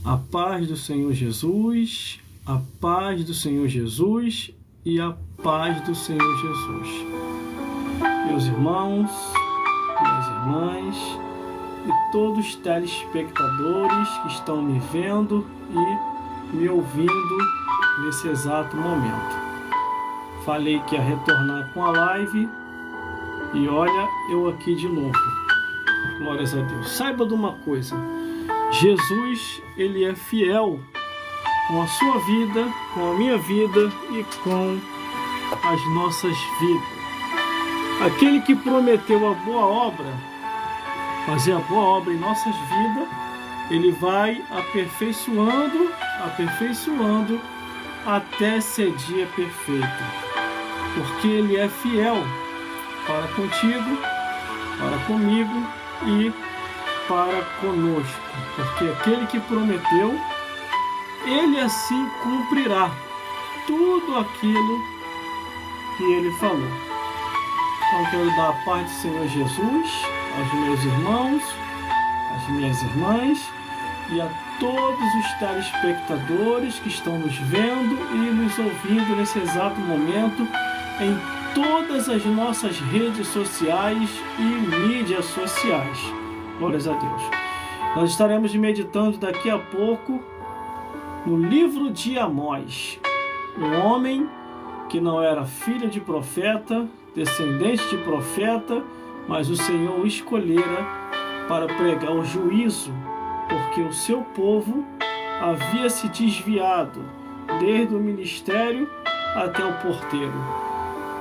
A paz do Senhor Jesus, a paz do Senhor Jesus e a paz do Senhor Jesus. Meus irmãos, minhas irmãs e todos os telespectadores que estão me vendo e me ouvindo nesse exato momento. Falei que ia retornar com a live e olha eu aqui de novo. Glórias a Deus. Saiba de uma coisa. Jesus, ele é fiel com a sua vida, com a minha vida e com as nossas vidas. Aquele que prometeu a boa obra, fazer a boa obra em nossas vidas, ele vai aperfeiçoando até ser dia perfeito. Porque ele é fiel para contigo, para comigo e para conosco, porque aquele que prometeu, ele assim cumprirá tudo aquilo que ele falou. Então quero dar a paz do Senhor Jesus aos meus irmãos, às minhas irmãs e a todos os telespectadores que estão nos vendo e nos ouvindo nesse exato momento em todas as nossas redes sociais e mídias sociais. Glórias a Deus. Nós estaremos meditando daqui a pouco no livro de Amós. Um homem que não era filho de profeta, descendente de profeta, mas o Senhor o escolhera para pregar o juízo, porque o seu povo havia se desviado desde o ministério até o porteiro.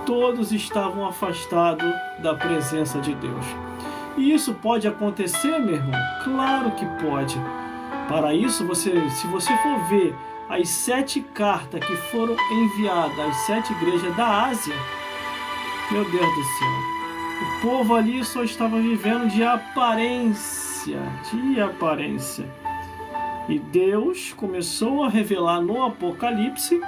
Todos estavam afastados da presença de Deus. E isso pode acontecer, meu irmão? Claro que pode. Para isso, se você for ver as 7 cartas que foram enviadas às 7 igrejas da Ásia, meu Deus do céu, o povo ali só estava vivendo de aparência. E Deus começou a revelar no Apocalipse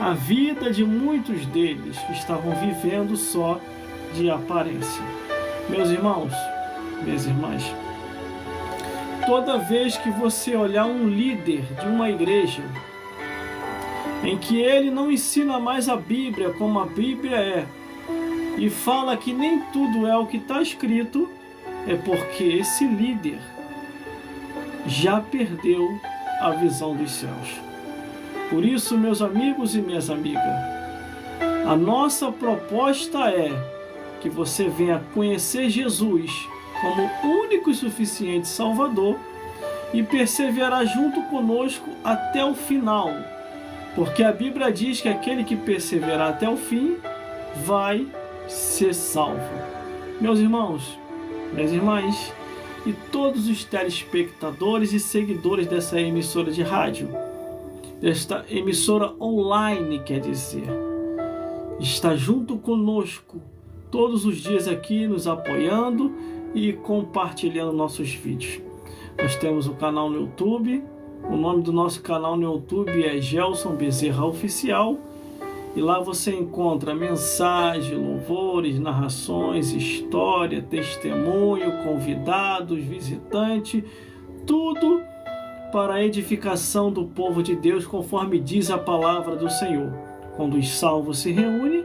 a vida de muitos deles que estavam vivendo só de aparência. Meus irmãos, minhas irmãs, toda vez que você olhar um líder de uma igreja em que ele não ensina mais a Bíblia como a Bíblia é e fala que nem tudo é o que está escrito, é porque esse líder já perdeu a visão dos céus. Por isso, meus amigos e minhas amigas, a nossa proposta é que você venha conhecer Jesus como único e suficiente Salvador e perseverar junto conosco até o final, porque a Bíblia diz que aquele que perseverar até o fim vai ser salvo. Meus irmãos, minhas irmãs e todos os telespectadores e seguidores dessa emissora de rádio, desta emissora online, quer dizer, está junto conosco todos os dias aqui nos apoiando e compartilhando nossos vídeos. Nós temos um canal no YouTube, o nome do nosso canal no YouTube é Gelson Bezerra Oficial, e lá você encontra mensagem, louvores, narrações, história, testemunho, convidados, visitante, tudo para a edificação do povo de Deus, conforme diz a palavra do Senhor. Quando os salvos se reúnem,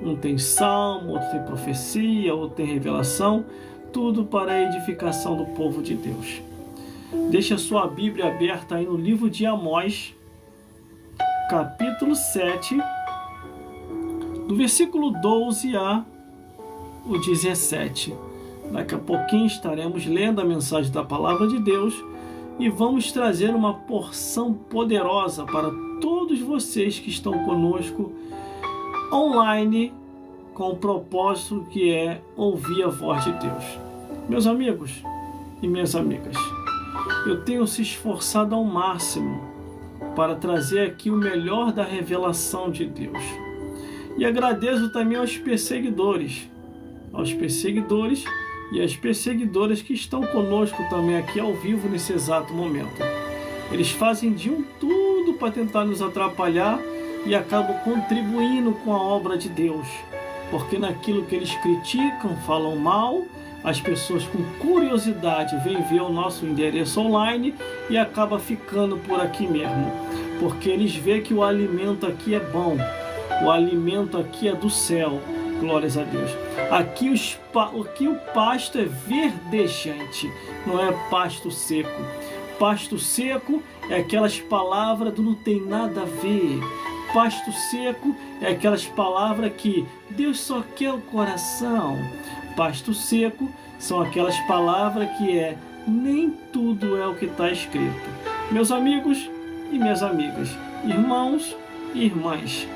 um tem salmo, outro tem profecia, outro tem revelação, tudo para a edificação do povo de Deus. Deixa a sua Bíblia aberta aí no livro de Amós, capítulo 7, do versículo 12 a o 17. Daqui a pouquinho estaremos lendo a mensagem da palavra de Deus e vamos trazer uma porção poderosa para todos vocês que estão conosco online, com o propósito que é ouvir a voz de Deus. Meus amigos e minhas amigas, eu tenho se esforçado ao máximo para trazer aqui o melhor da revelação de Deus. E agradeço também aos perseguidores e às perseguidoras que estão conosco também aqui ao vivo nesse exato momento. Eles fazem de tudo para tentar nos atrapalhar e acabam contribuindo com a obra de Deus, porque naquilo que eles criticam, falam mal, as pessoas com curiosidade vêm ver o nosso endereço online e acaba ficando por aqui mesmo, porque eles veem que o alimento aqui é bom, o alimento aqui é do céu, glórias a Deus. Aqui o pasto é verdejante, não é pasto seco. Pasto seco é aquelas palavras do não tem nada a ver. Pasto seco é aquelas palavras que Deus só quer o coração. Pasto seco são aquelas palavras que nem tudo é o que está escrito. Meus amigos e minhas amigas, irmãos e irmãs,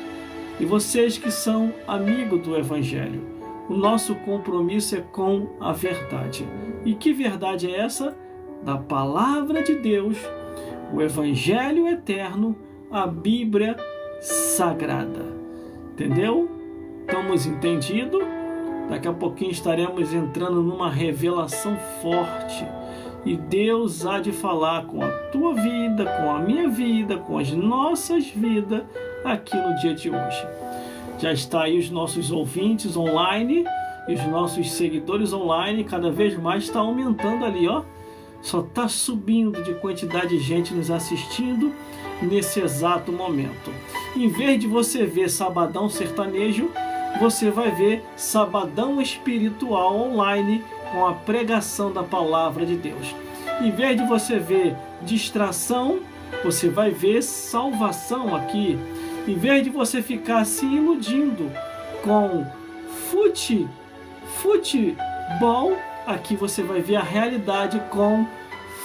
e vocês que são amigos do Evangelho, o nosso compromisso é com a verdade. E que verdade é essa? Da palavra de Deus, o Evangelho eterno, a Bíblia Sagrada. Entendeu? Estamos entendidos? Daqui a pouquinho estaremos entrando numa revelação forte. E Deus há de falar com a tua vida, com a minha vida, com as nossas vidas aqui no dia de hoje. Já está aí os nossos ouvintes online e os nossos seguidores online, cada vez mais está aumentando ali, ó. Só está subindo de quantidade de gente nos assistindo nesse exato momento. Em vez de você ver Sabadão Sertanejo, você vai ver Sabadão Espiritual online com a pregação da palavra de Deus. Em vez de você ver distração, você vai ver salvação aqui. Em vez de você ficar se iludindo com futebol, aqui você vai ver a realidade com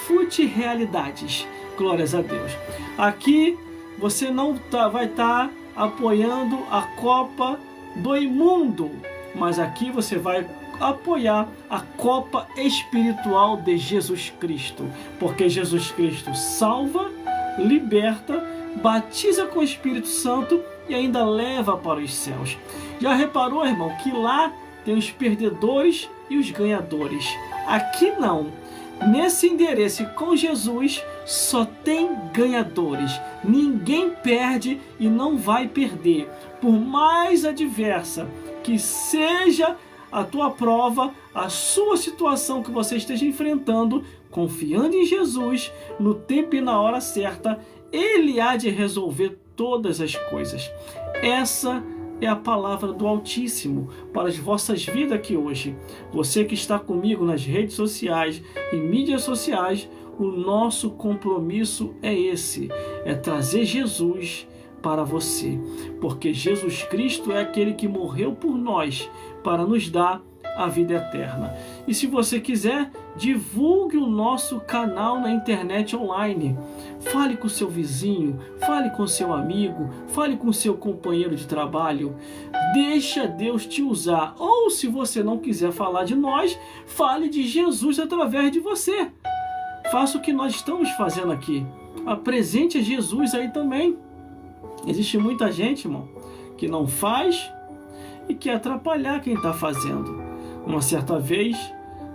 fute-realidades. Glórias a Deus. Aqui você não vai estar apoiando a Copa do Imundo, mas aqui você vai apoiar a Copa Espiritual de Jesus Cristo, porque Jesus Cristo salva, liberta, batiza com o Espírito Santo e ainda leva para os céus. Já reparou, irmão, que lá tem os perdedores e os ganhadores? Aqui não. Nesse endereço com Jesus só tem ganhadores. Ninguém perde e não vai perder. Por mais adversa que seja a tua prova, a sua situação que você esteja enfrentando, confiando em Jesus, no tempo e na hora certa, Ele há de resolver todas as coisas. Essa é a palavra do Altíssimo para as vossas vidas aqui hoje. Você que está comigo nas redes sociais e mídias sociais, o nosso compromisso é esse, é trazer Jesus para você, porque Jesus Cristo é aquele que morreu por nós para nos dar a vida eterna. E se você quiser, divulgue o nosso canal na internet online. Fale com seu vizinho, fale com seu amigo, fale com seu companheiro de trabalho. Deixa Deus te usar. Ou se você não quiser falar de nós, fale de Jesus através de você. Faça o que nós estamos fazendo aqui. Apresente a Jesus aí também. Existe muita gente, irmão, que não faz e quer atrapalhar quem está fazendo. Uma certa vez,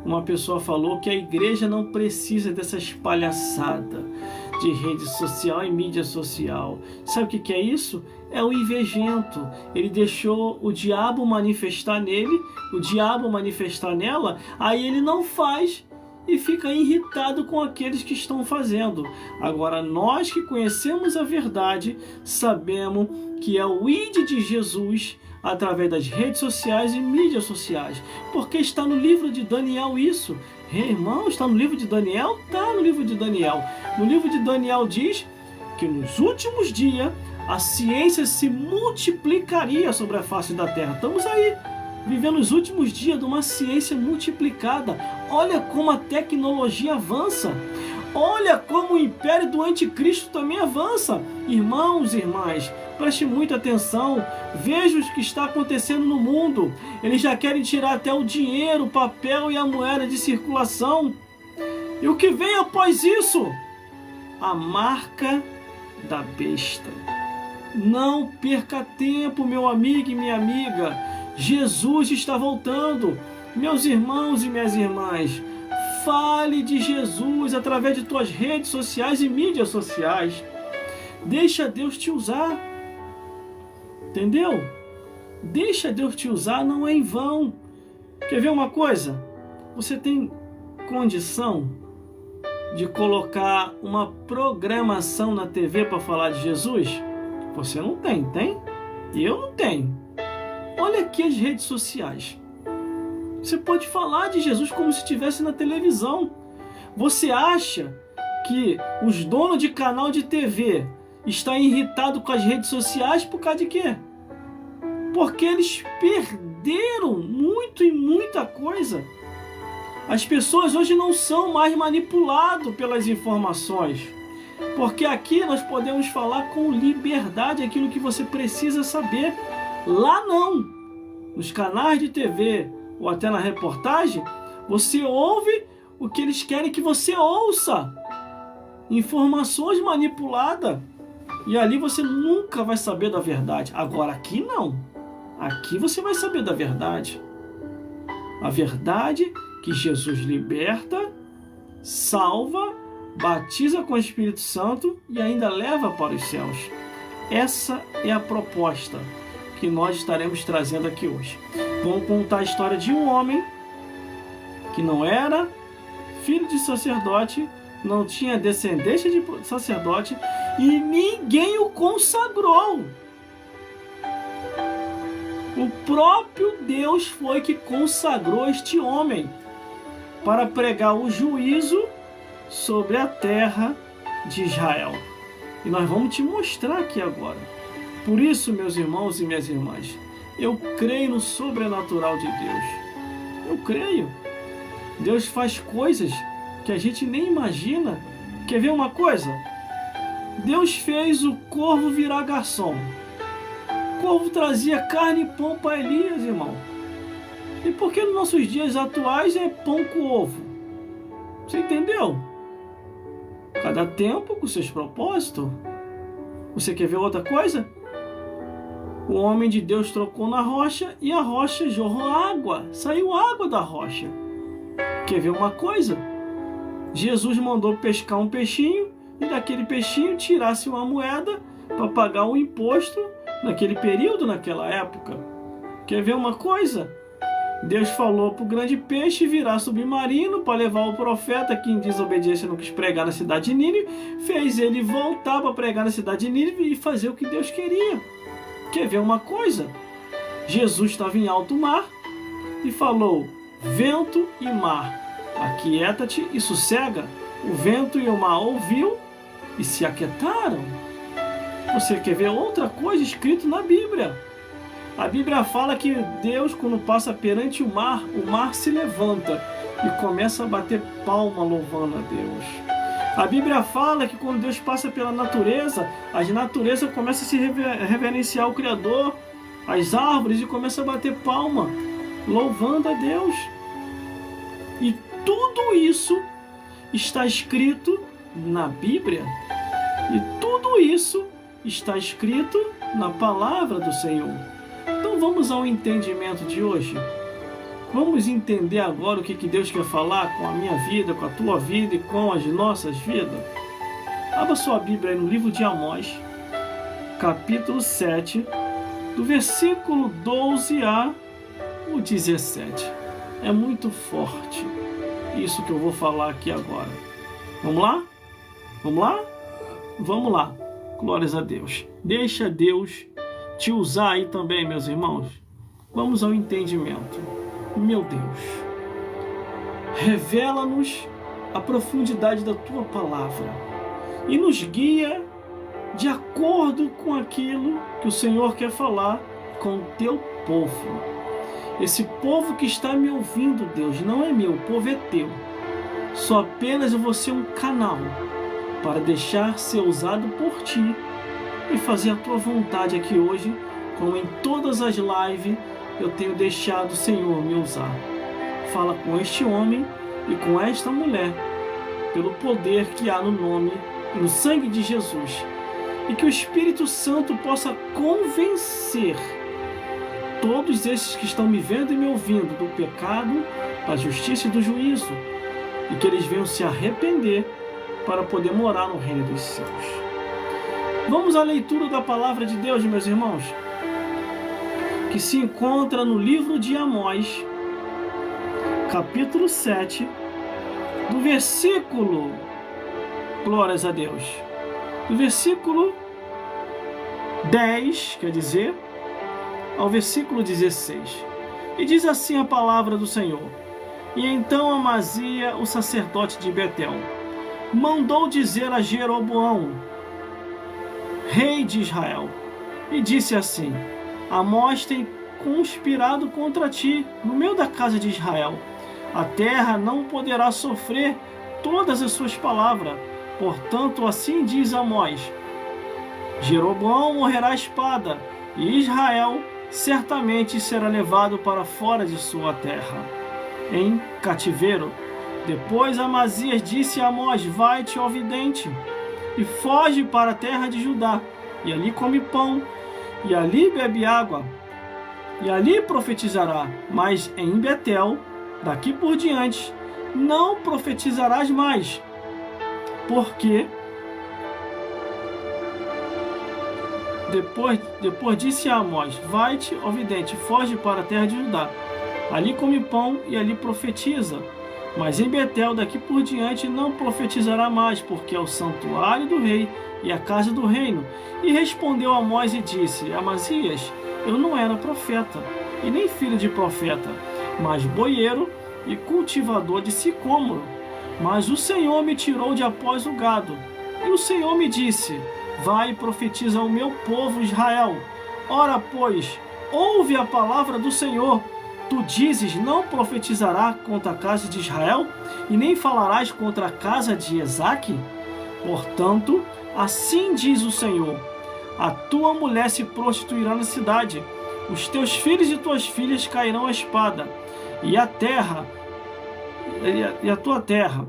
uma pessoa falou que a igreja não precisa dessas palhaçadas de rede social e mídia social. Sabe o que é isso? É o invejento. Ele deixou o diabo manifestar nele, o diabo manifestar nela, aí ele não faz e fica irritado com aqueles que estão fazendo. Agora, nós que conhecemos a verdade, sabemos que é o ID de Jesus através das redes sociais e mídias sociais, porque está no livro de Daniel isso. Irmão, está no livro de Daniel? Está no livro de Daniel. No livro de Daniel diz que nos últimos dias a ciência se multiplicaria sobre a face da terra. Estamos aí, vivendo os últimos dias de uma ciência multiplicada. Olha como a tecnologia avança. Olha como o império do anticristo também avança. Irmãos e irmãs, preste muita atenção. Veja o que está acontecendo no mundo. Eles já querem tirar até o dinheiro, o papel e a moeda de circulação. E o que vem após isso? A marca da besta. Não perca tempo, meu amigo e minha amiga. Jesus está voltando. Meus irmãos e minhas irmãs, fale de Jesus através de tuas redes sociais e mídias sociais. Deixa Deus te usar. Entendeu? Deixa Deus te usar, não é em vão. Quer ver uma coisa? Você tem condição de colocar uma programação na TV para falar de Jesus? Você não tem, tem? Eu não tenho. Olha aqui as redes sociais. Você pode falar de Jesus como se estivesse na televisão. Você acha que os donos de canal de TV estão irritados com as redes sociais por causa de quê? Porque eles perderam muito e muita coisa. As pessoas hoje não são mais manipuladas pelas informações. Porque aqui nós podemos falar com liberdade aquilo que você precisa saber. Lá não. Nos canais de TV ou até na reportagem, você ouve o que eles querem que você ouça. Informações manipuladas. E ali você nunca vai saber da verdade. Agora aqui não. Aqui você vai saber da verdade. A verdade que Jesus liberta, salva, batiza com o Espírito Santo e ainda leva para os céus. Essa é a proposta que nós estaremos trazendo aqui hoje. Vamos contar a história de um homem que não era filho de sacerdote, não tinha descendência de sacerdote e ninguém o consagrou. O próprio Deus foi que consagrou este homem para pregar o juízo sobre a terra de Israel. E nós vamos te mostrar aqui agora. Por isso, meus irmãos e minhas irmãs, eu creio no sobrenatural de Deus. Eu creio. Deus faz coisas que a gente nem imagina. Quer ver uma coisa? Deus fez o corvo virar garçom. O corvo trazia carne e pão para Elias, irmão. E por que nos nossos dias atuais é pão com ovo? Você entendeu? Cada tempo com seus propósitos. Você quer ver outra coisa? O homem de Deus trocou na rocha e a rocha jorrou água. Saiu água da rocha. Quer ver uma coisa? Jesus mandou pescar um peixinho e daquele peixinho tirasse uma moeda para pagar o imposto naquele período, naquela época. Quer ver uma coisa? Deus falou para o grande peixe virar submarino para levar o profeta que em desobediência não quis pregar na cidade de Nínive, fez ele voltar para pregar na cidade de Nínive e fazer o que Deus queria. Quer ver uma coisa? Jesus estava em alto mar e falou: vento e mar, aquieta-te e sossega. O vento e o mar ouviu e se aquietaram. Você quer ver outra coisa escrita na Bíblia? A Bíblia fala que Deus, quando passa perante o mar se levanta e começa a bater palma louvando a Deus. A Bíblia fala que quando Deus passa pela natureza, as naturezas começam a se reverenciar o Criador, as árvores, e começam a bater palma, louvando a Deus. E tudo isso está escrito na Bíblia. E tudo isso está escrito na palavra do Senhor. Então vamos ao entendimento de hoje. Vamos entender agora o que Deus quer falar com a minha vida, com a tua vida e com as nossas vidas. Abra sua Bíblia aí no livro de Amós, capítulo 7, do versículo 12 ao 17. É muito forte isso que eu vou falar aqui agora. Vamos lá? Vamos lá? Vamos lá. Glórias a Deus. Deixa Deus te usar aí também, meus irmãos. Vamos ao entendimento. Meu Deus, revela-nos a profundidade da tua palavra e nos guia de acordo com aquilo que o Senhor quer falar com o teu povo. Esse povo que está me ouvindo, Deus, não é meu, o povo é teu. Só apenas eu vou ser um canal para deixar ser usado por ti e fazer a tua vontade aqui hoje, como em todas as lives eu tenho deixado o Senhor me usar. Fala com este homem e com esta mulher, pelo poder que há no nome e no sangue de Jesus, e que o Espírito Santo possa convencer todos esses que estão me vendo e me ouvindo do pecado, da justiça e do juízo, e que eles venham se arrepender para poder morar no reino dos céus. Vamos à leitura da palavra de Deus, meus irmãos, que se encontra no livro de Amós, capítulo 7, do versículo, glórias a Deus, do versículo 10, quer dizer, ao versículo 16. E diz assim a palavra do Senhor: E então Amazia, o sacerdote de Betel, mandou dizer a Jeroboão, rei de Israel, e disse assim: Amós tem conspirado contra ti no meio da casa de Israel. A terra não poderá sofrer todas as suas palavras. Portanto, assim diz Amós: Jeroboão morrerá à espada, e Israel certamente será levado para fora de sua terra, em cativeiro. Depois Amazias disse a Amós: Vai-te, ó vidente, e foge para a terra de Judá, e ali come pão, e ali bebe água, e ali profetizará. Mas em Betel, daqui por diante, não profetizarás mais, porque depois disse a Amós: Vai-te, ó vidente, foge para a terra de Judá, ali come pão e ali profetiza. Mas em Betel, daqui por diante, não profetizará mais, porque é o santuário do rei e a casa do reino. E respondeu Amós e disse: Amazias, eu não era profeta, e nem filho de profeta, mas boieiro e cultivador de sicômoro. Mas o Senhor me tirou de após o gado, e o Senhor me disse: Vai e profetiza ao meu povo Israel. Ora, pois, ouve a palavra do Senhor. Tu dizes: não profetizará contra a casa de Israel, e nem falarás contra a casa de Esaque? Portanto, assim diz o Senhor: a tua mulher se prostituirá na cidade, os teus filhos e tuas filhas cairão à espada, e a tua terra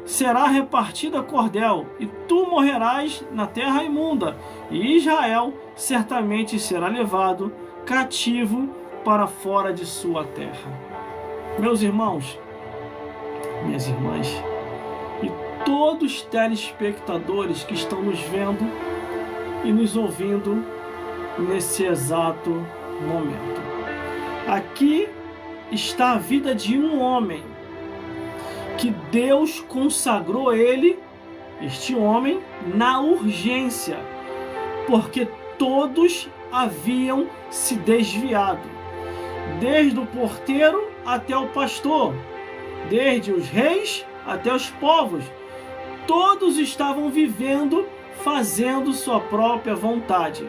será repartida a cordel, e tu morrerás na terra imunda, e Israel certamente será levado cativo para fora de sua terra. Meus irmãos, minhas irmãs, e todos os telespectadores que estão nos vendo e nos ouvindo nesse exato momento. Aqui está a vida de um homem que Deus consagrou este homem, na urgência, porque todos haviam se desviado, desde o porteiro até o pastor, desde os reis até os povos. Todos estavam vivendo, fazendo sua própria vontade.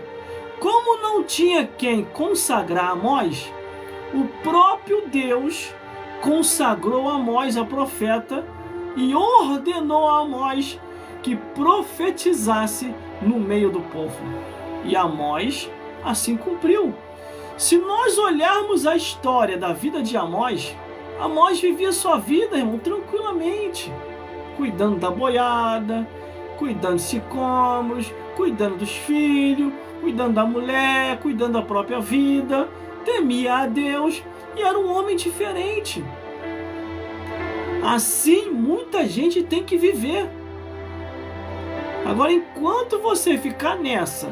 Como não tinha quem consagrar Amós, o próprio Deus consagrou Amós a profeta e ordenou a Amós que profetizasse no meio do povo. E Amós assim cumpriu. Se nós olharmos a história da vida de Amós, Amós vivia sua vida, irmão, tranquilamente, cuidando da boiada, cuidando de sicômoros, cuidando dos filhos, cuidando da mulher, cuidando da própria vida, temia a Deus e era um homem diferente. Assim, muita gente tem que viver. Agora, enquanto você ficar nessa,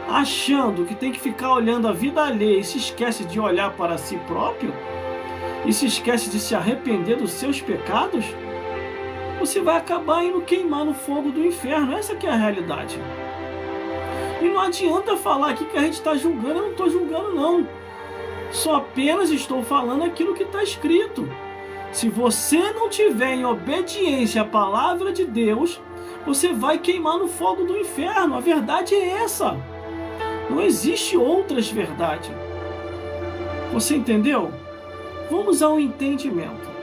achando que tem que ficar olhando a vida alheia e se esquece de olhar para si próprio, e se esquece de se arrepender dos seus pecados, você vai acabar indo queimar no fogo do inferno. Essa que é a realidade. E não adianta falar aqui que a gente está julgando. Eu não estou julgando, não. Só apenas estou falando aquilo que está escrito. Se você não tiver em obediência à palavra de Deus, você vai queimar no fogo do inferno. A verdade é essa. Não existe outras verdades. Você entendeu? Vamos ao entendimento.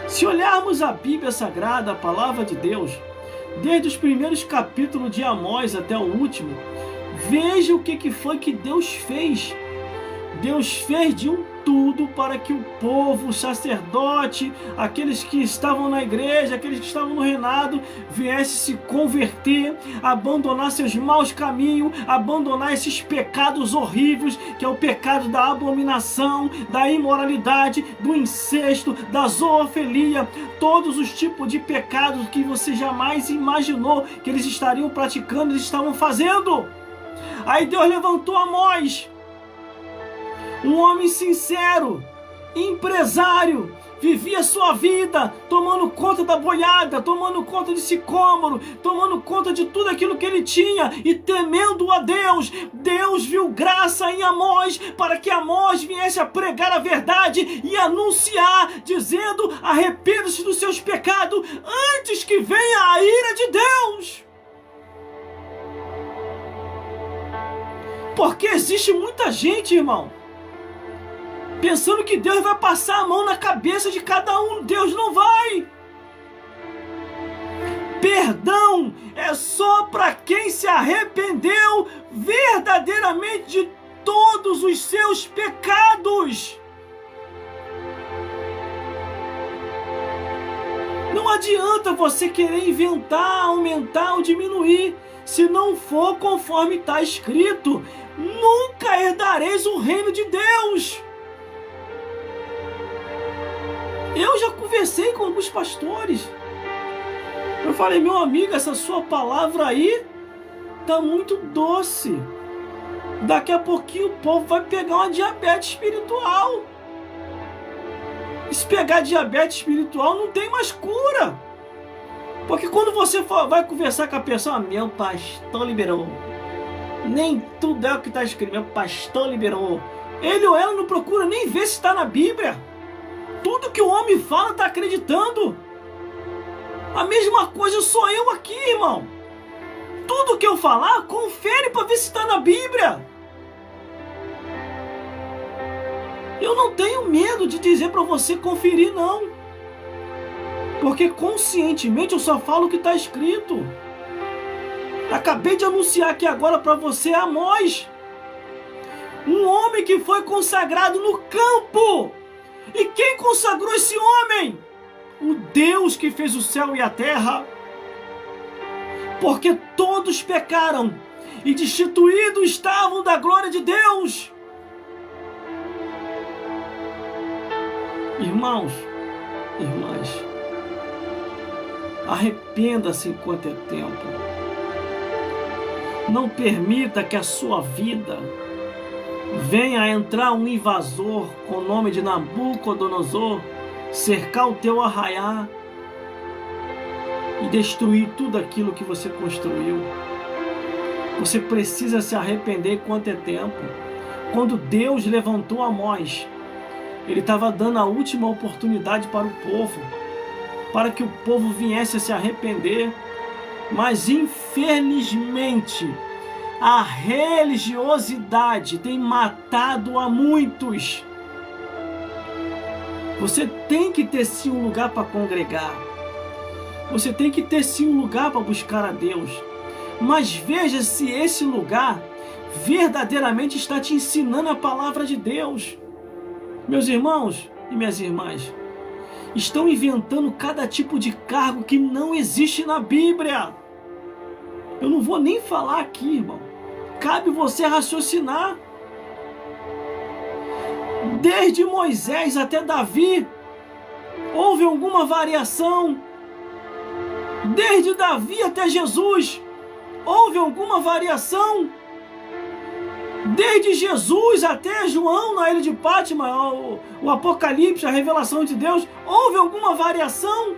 Se olharmos a Bíblia Sagrada, a palavra de Deus, desde os primeiros capítulos de Amós até o último, veja o que foi que Deus fez. Deus fez de um tudo para que o povo, o sacerdote, aqueles que estavam na igreja, aqueles que estavam no reinado, viessem se converter, abandonar seus maus caminhos, abandonar esses pecados horríveis, que é o pecado da abominação, da imoralidade, do incesto, da zoofilia, todos os tipos de pecados que você jamais imaginou que eles estariam praticando, eles estavam fazendo. Aí Deus levantou Amós, um homem sincero, empresário, vivia sua vida tomando conta da boiada, tomando conta de sicômoro, tomando conta de tudo aquilo que ele tinha e temendo a Deus. Deus viu graça em Amós para que Amós viesse a pregar a verdade e anunciar, dizendo: arrependa-se dos seus pecados antes que venha a ira de Deus. Porque existe muita gente, irmão, pensando que Deus vai passar a mão na cabeça de cada um. Deus não vai. Perdão é só para quem se arrependeu verdadeiramente de todos os seus pecados. Não adianta você querer inventar, aumentar ou diminuir, se não for conforme está escrito. Nunca herdareis o reino de Deus. Eu já conversei com alguns pastores. Eu falei: meu amigo, essa sua palavra aí tá muito doce. Daqui a pouquinho o povo vai pegar uma diabetes espiritual. E se pegar diabetes espiritual, não tem mais cura. Porque quando você vai conversar com a pessoa: meu pastor liberou. Nem tudo é o que está escrito. Meu pastor liberou. Ele ou ela não procura nem ver se está na Bíblia. Tudo que o homem fala está acreditando. A mesma coisa sou eu aqui, irmão. Tudo que eu falar, confere para ver se está na Bíblia. Eu não tenho medo de dizer para você conferir, não. Porque conscientemente eu só falo o que está escrito. Acabei de anunciar aqui agora para você Amós. Um homem que foi consagrado no campo. E quem consagrou esse homem? O Deus que fez o céu e a terra. Porque todos pecaram e destituídos estavam da glória de Deus. Irmãos, irmãs, arrependa-se enquanto é tempo. Não permita que a sua vida venha a entrar um invasor com o nome de Nabucodonosor, cercar o teu arraiá e destruir tudo aquilo que você construiu. Você precisa se arrepender enquanto é tempo. Quando Deus levantou Amós, Ele estava dando a última oportunidade para o povo, para que o povo viesse a se arrepender. Mas infelizmente a religiosidade tem matado a muitos. Você tem que ter sim um lugar para congregar. Você tem que ter sim um lugar para buscar a Deus. Mas veja se esse lugar verdadeiramente está te ensinando a palavra de Deus. Meus irmãos e minhas irmãs, estão inventando cada tipo de cargo que não existe na Bíblia. Eu não vou nem falar aqui, irmão. Cabe você raciocinar. Desde Moisés até Davi, houve alguma variação? Desde Davi até Jesus, houve alguma variação? Desde Jesus até João na ilha de Pátima, o Apocalipse, a revelação de Deus, houve alguma variação?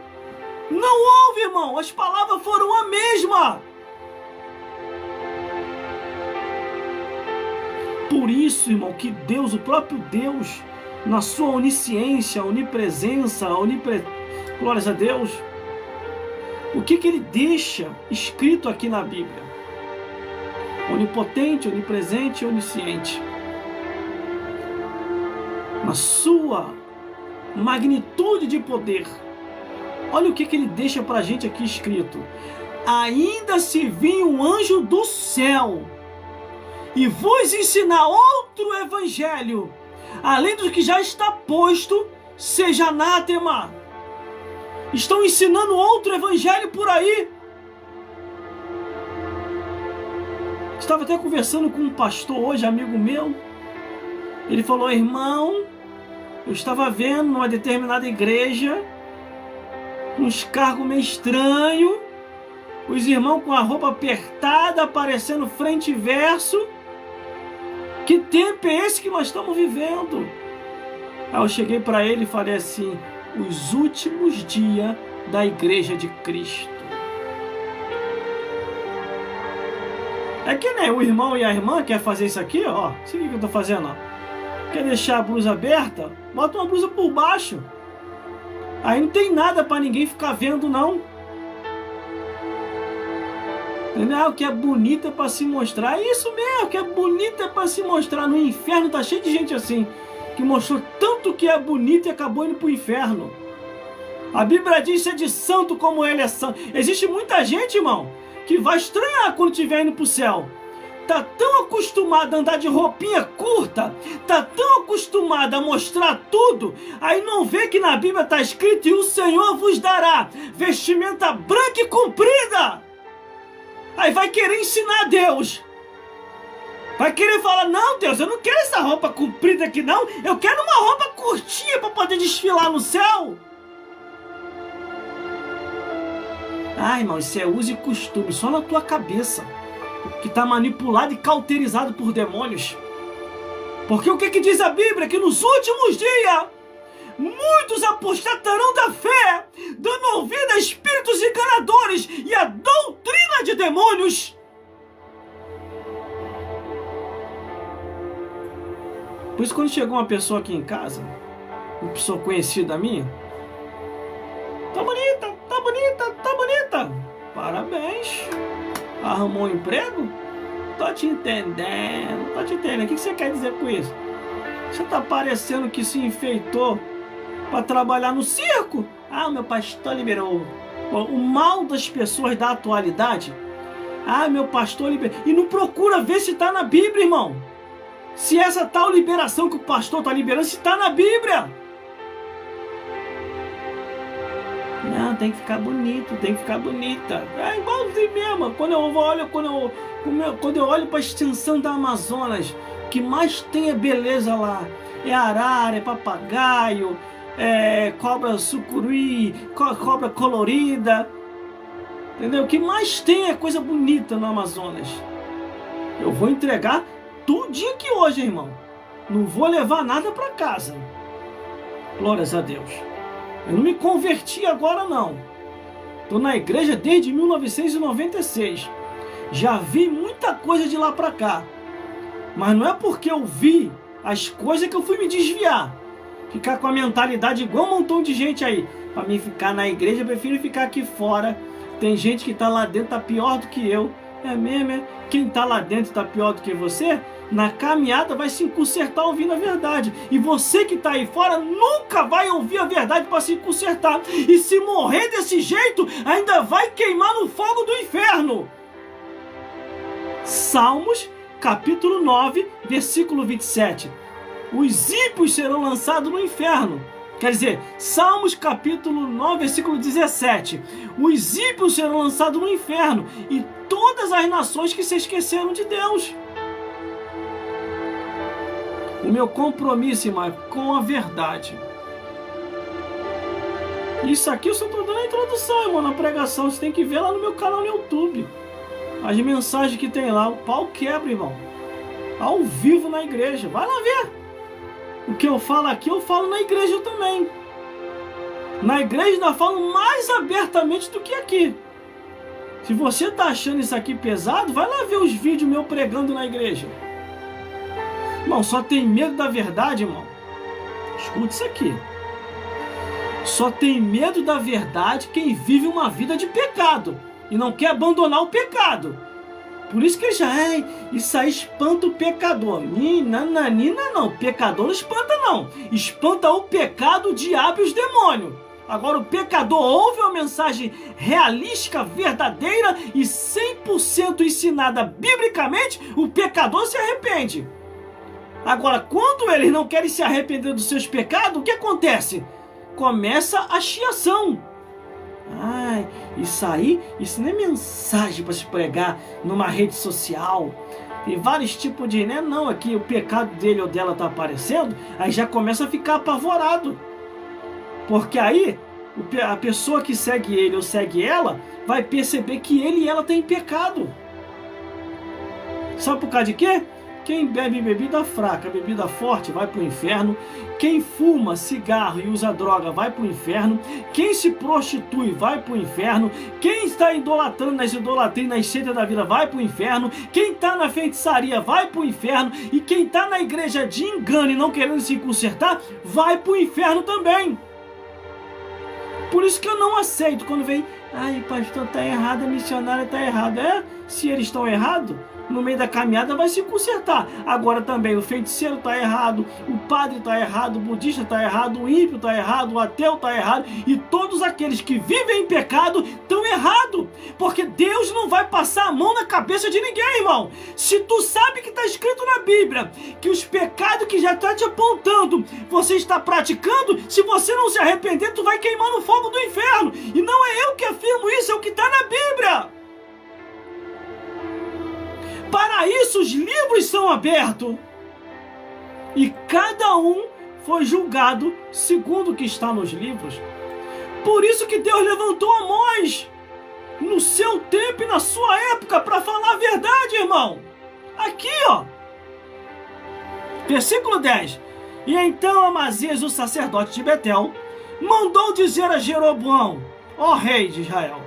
Não houve, irmão. As palavras foram a mesma. Por isso, irmão, que Deus, o próprio Deus, na sua onisciência, onipresença, glórias a Deus, o que Ele deixa escrito aqui na Bíblia? Onipotente, onipresente e onisciente. Na sua magnitude de poder. Olha o que Ele deixa para a gente aqui escrito. Ainda se vir um anjo do céu e vos ensinar outro evangelho, além do que já está posto, seja anátema. Estão ensinando outro evangelho por aí. Estava até conversando com um pastor hoje, amigo meu. Ele falou: irmão, eu estava vendo numa determinada igreja uns cargos meio estranhos, os irmãos com a roupa apertada, aparecendo frente e verso. Que tempo é esse que nós estamos vivendo? Aí eu cheguei para ele e falei assim: os últimos dias da Igreja de Cristo. É que nem o irmão e a irmã quer fazer isso aqui, ó. Isso aqui que eu tô fazendo, ó. Quer deixar a blusa aberta? Bota uma blusa por baixo. Aí não tem nada pra ninguém ficar vendo, não. Entendeu? O que é bonito é pra se mostrar. É isso mesmo, o que é bonito é pra se mostrar. No inferno tá cheio de gente assim, que mostrou tanto que é bonito e acabou indo pro inferno. A Bíblia diz ser de santo como ele é santo. Existe muita gente, irmão, que vai estranhar quando estiver indo pro céu. Tá tão acostumado a andar de roupinha curta, tá tão acostumado a mostrar tudo, aí não vê que na Bíblia tá escrito: e o Senhor vos dará vestimenta branca e comprida. Aí vai querer ensinar a Deus. Vai querer falar: não, Deus, eu não quero essa roupa comprida aqui não, eu quero uma roupa curtinha para poder desfilar no céu. Ah, irmão, isso é uso e costume, só na tua cabeça, que está manipulado e cauterizado por demônios. Porque o que diz a Bíblia? Que nos últimos dias, muitos apostatarão da fé, dando ouvido a espíritos enganadores e a doutrina de demônios. Por isso, quando chegou uma pessoa aqui em casa, uma pessoa conhecida minha: tá bonita, tá bonita, tá bonita. Parabéns. Arrumou um emprego? Tô te entendendo, tô te entendendo. O que você quer dizer com isso? Você tá parecendo que se enfeitou para trabalhar no circo? Ah, meu pastor liberou. O mal das pessoas da atualidade. Ah, meu pastor liberou. E não procura ver se tá na Bíblia, irmão. Se essa tal liberação que o pastor tá liberando, se tá na Bíblia. Não, tem que ficar bonito, tem que ficar bonita. É igualzinho mesmo. Quando eu olho para a extensão da Amazonas, o que mais tem é beleza lá. É arara, é papagaio, é cobra sucuri, cobra colorida. Entendeu? O que mais tem é coisa bonita no Amazonas. Eu vou entregar tudinho aqui hoje, irmão. Não vou levar nada para casa. Glórias a Deus. Eu não me converti agora, não. Estou na igreja desde 1996. Já vi muita coisa de lá para cá. Mas não é porque eu vi as coisas que eu fui me desviar. Ficar com a mentalidade igual um montão de gente aí. Para mim ficar na igreja, eu prefiro ficar aqui fora. Tem gente que está lá dentro, tá pior do que eu. É mesmo, é? Quem está lá dentro está pior do que você? Na caminhada vai se consertar ouvindo a verdade. E você que está aí fora nunca vai ouvir a verdade para se consertar. E se morrer desse jeito, ainda vai queimar no fogo do inferno. Salmos, capítulo 9, versículo 27. Os ímpios serão lançados no inferno. Quer dizer, Salmos capítulo 9, versículo 17. Os ímpios serão lançados no inferno e todas as nações que se esqueceram de Deus. O meu compromisso, irmão, é com a verdade. Isso aqui eu só estou dando a introdução, irmão, na pregação. Você tem que ver lá no meu canal no YouTube. As mensagens que tem lá, o pau quebra, irmão. Ao vivo na igreja. Vai lá ver. O que eu falo aqui, eu falo na igreja também. Na igreja eu falo mais abertamente do que aqui. Se você está achando isso aqui pesado, vai lá ver os vídeos meus pregando na igreja. Irmão, só tem medo da verdade, irmão. Escute isso aqui. Só tem medo da verdade quem vive uma vida de pecado e não quer abandonar o pecado. Por isso que já isso aí espanta o pecador. Nananina não, pecador não espanta não. Espanta o pecado, o diabo e os demônios. Agora o pecador ouve uma mensagem realística, verdadeira e 100% ensinada biblicamente, o pecador se arrepende. Agora, quando eles não querem se arrepender dos seus pecados, o que acontece? Começa a chiação. Ai, isso não é mensagem para se pregar numa rede social. Tem vários tipos de, né? Não, aqui o pecado dele ou dela está aparecendo, aí já começa a ficar apavorado. Porque aí, a pessoa que segue ele ou segue ela, vai perceber que ele e ela têm pecado. Sabe por causa de quê? Quem bebe bebida fraca, bebida forte, vai para o inferno. Quem fuma cigarro e usa droga, vai para o inferno. Quem se prostitui, vai para o inferno. Quem está idolatrando nas idolatrias, nas seitas da vida, vai para o inferno. Quem está na feitiçaria, vai para o inferno. E quem está na igreja de engano e não querendo se consertar, vai para o inferno também. Por isso que eu não aceito quando vem, ai, pastor está errado, a missionária está errada. Se eles estão errados, no meio da caminhada vai se consertar. Agora também o feiticeiro está errado, o padre está errado, o budista está errado, o ímpio está errado, o ateu está errado, e todos aqueles que vivem em pecado estão errados, porque Deus não vai passar a mão na cabeça de ninguém, irmão. Se tu sabe que está escrito na Bíblia que os pecados que já está te apontando, você está praticando, se você não se arrepender, tu vai queimar no fogo do inferno. E não é eu que afirmo isso, é o que está na Bíblia. Para isso os livros são abertos e cada um foi julgado segundo o que está nos livros. Por isso que Deus levantou Amós no seu tempo e na sua época para falar a verdade, irmão. Aqui, ó, versículo 10. E então Amazias, o sacerdote de Betel, mandou dizer a Jeroboão: ó rei de Israel,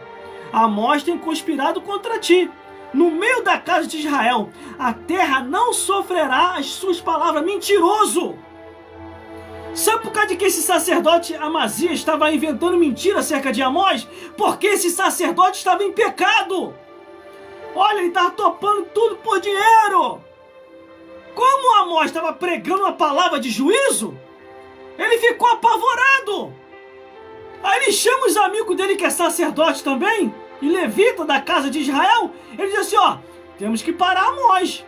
Amós tem conspirado contra ti no meio da casa de Israel. A terra não sofrerá as suas palavras. Mentiroso! Sabe por causa de que esse sacerdote Amazias estava inventando mentira acerca de Amós? Porque esse sacerdote estava em pecado. Olha, ele estava topando tudo por dinheiro. Como Amós estava pregando uma palavra de juízo, ele ficou apavorado. Aí ele chama os amigos dele, que é sacerdote também, e levita da casa de Israel. Ele diz assim, ó, temos que parar Amós.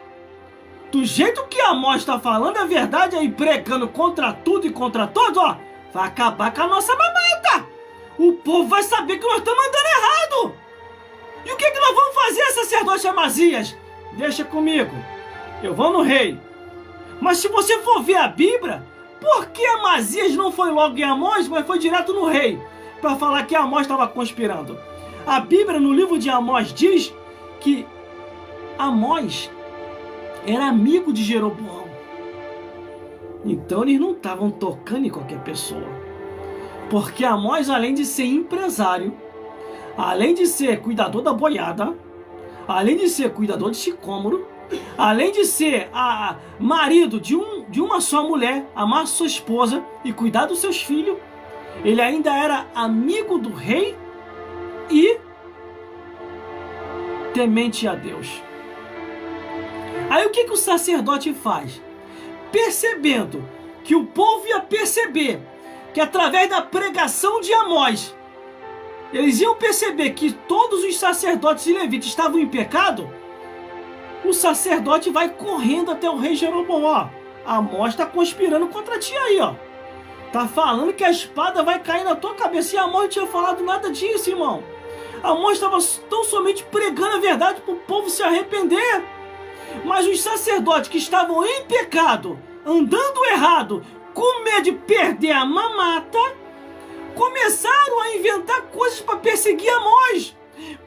Do jeito que Amós está falando a verdade aí, pregando contra tudo e contra todos, ó, vai acabar com a nossa mamata. O povo vai saber que nós estamos andando errado. E o que nós vamos fazer, sacerdote Amazias? Deixa comigo, eu vou no rei. Mas se você for ver a Bíblia, por que Amazias não foi logo em Amós, mas foi direto no rei, para falar que Amós estava conspirando? A Bíblia, no livro de Amós, diz que Amós era amigo de Jeroboão. Então eles não estavam tocando em qualquer pessoa. Porque Amós, além de ser empresário, além de ser cuidador da boiada, além de ser cuidador de sicômoro, além de ser marido de uma só mulher, amar sua esposa e cuidar dos seus filhos, ele ainda era amigo do rei e temente a Deus. Aí o que o sacerdote faz? Percebendo que o povo ia perceber que através da pregação de Amós, eles iam perceber que todos os sacerdotes e levitas estavam em pecado, o sacerdote vai correndo até o rei Jeroboão. Ó, Amós está conspirando contra ti aí, ó. Tá falando que a espada vai cair na tua cabeça. E Amós não tinha falado nada disso, irmão. Amós estava tão somente pregando a verdade para o povo se arrepender. Mas os sacerdotes que estavam em pecado, andando errado, com medo de perder a mamata, começaram a inventar coisas para perseguir Amós.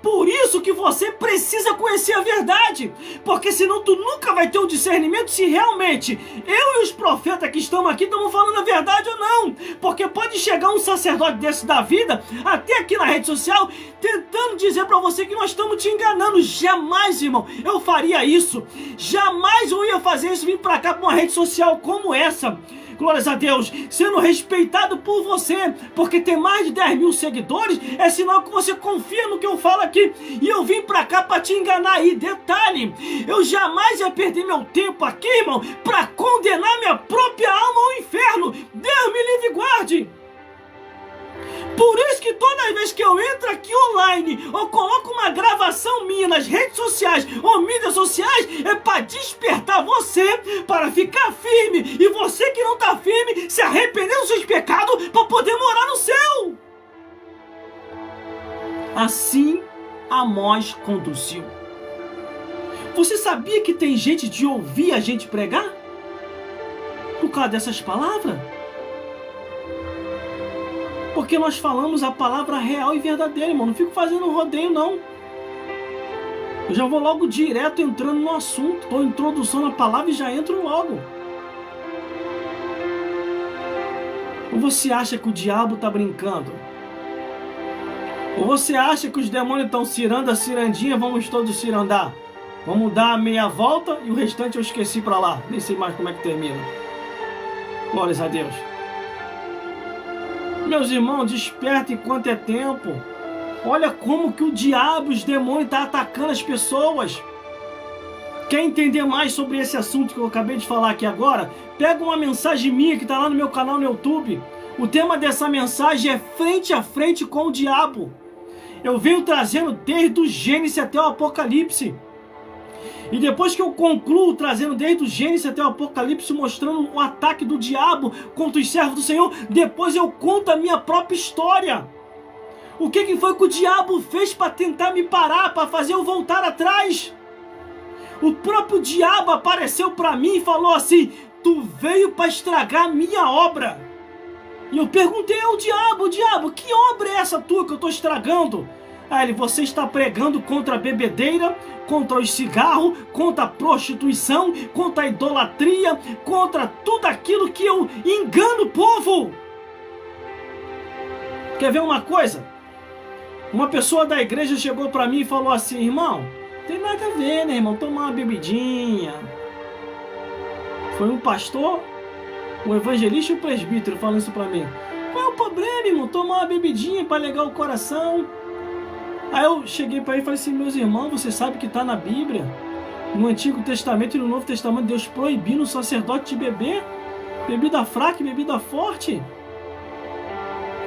Por isso que você precisa conhecer a verdade, porque senão tu nunca vai ter o discernimento se realmente eu e os profetas que estamos aqui estamos falando a verdade ou não. Porque pode chegar um sacerdote desse da vida, até aqui na rede social, tentando dizer para você que nós estamos te enganando. Jamais, irmão, eu faria isso. Jamais eu ia fazer isso, vir para cá para uma rede social como essa. Glórias a Deus, sendo respeitado por você, porque tem mais de 10 mil seguidores, é sinal que você confia no que eu falo aqui, e eu vim pra cá pra te enganar. E detalhe, eu jamais ia perder meu tempo aqui, irmão, pra condenar minha própria alma ao inferno. Deus me livre e guarde. Por isso que toda vez que eu entro aqui online, ou coloco uma gravação minha nas redes sociais ou mídias sociais, é para despertar você para ficar firme, e você que não está firme, se arrepender dos seus pecados para poder morar no céu. Assim Amós conduziu. Você sabia que tem gente de ouvir a gente pregar? Por causa dessas palavras? Porque nós falamos a palavra real e verdadeira, irmão. Não fico fazendo rodeio, não. Eu já vou logo direto entrando no assunto. Dou introdução na palavra e já entro logo. Ou você acha que o diabo está brincando? Ou você acha que os demônios estão cirando a cirandinha, vamos todos cirandar? Vamos dar a meia volta e o restante eu esqueci para lá. Nem sei mais como é que termina. Glórias a Deus. Meus irmãos, despertem enquanto é tempo. Olha como que o diabo, os demônios estão atacando as pessoas. Quer entender mais sobre esse assunto que eu acabei de falar aqui agora? Pega uma mensagem minha que está lá no meu canal no YouTube. O tema dessa mensagem é frente a frente com o diabo. Eu venho trazendo desde o Gênesis até o Apocalipse. E depois que eu concluo trazendo desde o Gênesis até o Apocalipse, mostrando o ataque do diabo contra os servos do Senhor, depois eu conto a minha própria história. O que foi que o diabo fez para tentar me parar, para fazer eu voltar atrás? O próprio diabo apareceu para mim e falou assim: tu veio para estragar a minha obra. E eu perguntei ao diabo, que obra é essa tua que eu estou estragando? Aí ele: você está pregando contra a bebedeira, contra os cigarros, contra a prostituição, contra a idolatria, contra tudo aquilo que eu engano o povo. Quer ver uma coisa? Uma pessoa da igreja chegou para mim e falou assim: irmão, tem nada a ver, né, irmão? Tomar uma bebidinha. Foi um pastor, um evangelista e um presbítero falando isso para mim. Qual é o problema, irmão? Tomar uma bebidinha para alegar o coração. Aí eu cheguei para ele e falei assim: meus irmãos, você sabe que está na Bíblia, no Antigo Testamento e no Novo Testamento, Deus proibindo o sacerdote de beber bebida fraca e bebida forte.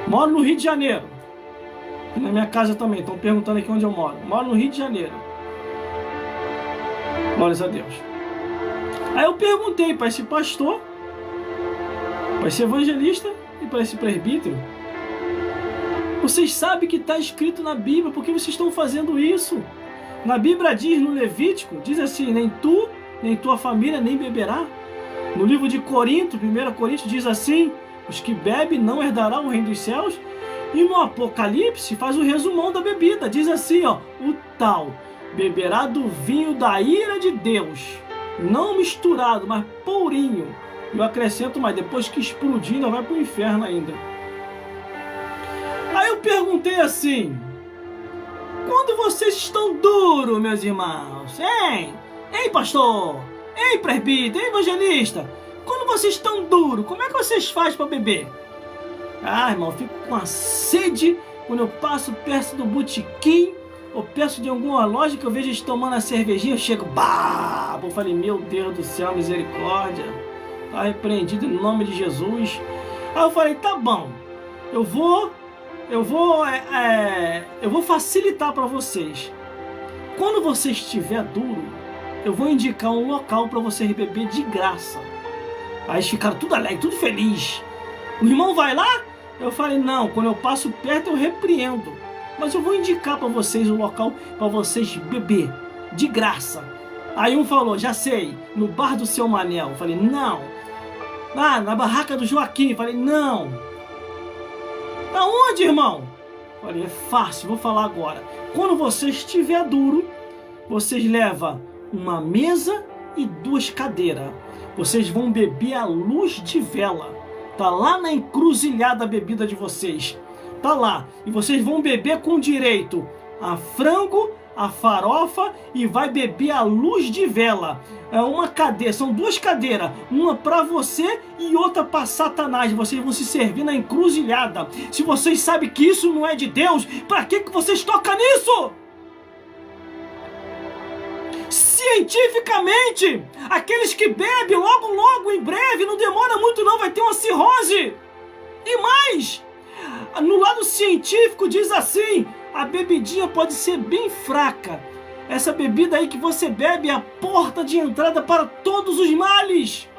Moro no Rio de Janeiro. E na minha casa também, estão perguntando aqui onde eu moro. Moro no Rio de Janeiro. Glórias a Deus. Aí eu perguntei para esse pastor, para esse evangelista e para esse presbítero: vocês sabem que está escrito na Bíblia, por que vocês estão fazendo isso? Na Bíblia diz, no Levítico, diz assim: nem tu, nem tua família, nem beberá. No livro de Corinto, 1 Coríntios, diz assim: os que bebem não herdarão o reino dos céus. E no Apocalipse faz o resumão da bebida, diz assim, ó: o tal beberá do vinho da ira de Deus, não misturado, mas purinho. Eu acrescento, mas depois que explodir ainda vai para o inferno ainda. Aí eu perguntei assim: quando vocês estão duros, meus irmãos, hein? Hein, pastor? Hein, presbítero? Hein, evangelista? Quando vocês estão duros, como é que vocês fazem para beber? Ah, irmão, eu fico com a sede quando eu passo perto do botequim ou perto de alguma loja que eu vejo eles tomando a cervejinha, eu chego, bah! Eu falei: meu Deus do céu, misericórdia, tá repreendido em nome de Jesus. Aí eu falei: tá bom, eu vou facilitar para vocês. Quando você estiver duro, eu vou indicar um local para vocês beber de graça. Aí eles ficaram tudo alegre, tudo feliz. O irmão vai lá? Eu falei: não, quando eu passo perto eu repreendo, mas eu vou indicar para vocês o local para vocês beber de graça. Aí um falou: já sei, no bar do seu Manel. Eu falei: não. Ah, na barraca do Joaquim. Eu falei: não. Aonde, irmão? Eu falei: é fácil, vou falar agora. Quando você estiver duro, vocês levam uma mesa e 2 cadeiras. Vocês vão beber à luz de vela. Tá lá na encruzilhada a bebida de vocês. Tá lá. E vocês vão beber com direito a frango, a farofa e vai beber à luz de vela. É uma cadeira, são 2 cadeiras. Uma para você e outra para Satanás. Vocês vão se servir na encruzilhada. Se vocês sabem que isso não é de Deus, para que vocês tocam nisso? Cientificamente, aqueles que bebem logo, em breve, não demora muito não, vai ter uma cirrose. E mais, no lado científico diz assim: a bebidinha pode ser bem fraca. Essa bebida aí que você bebe é a porta de entrada para todos os males.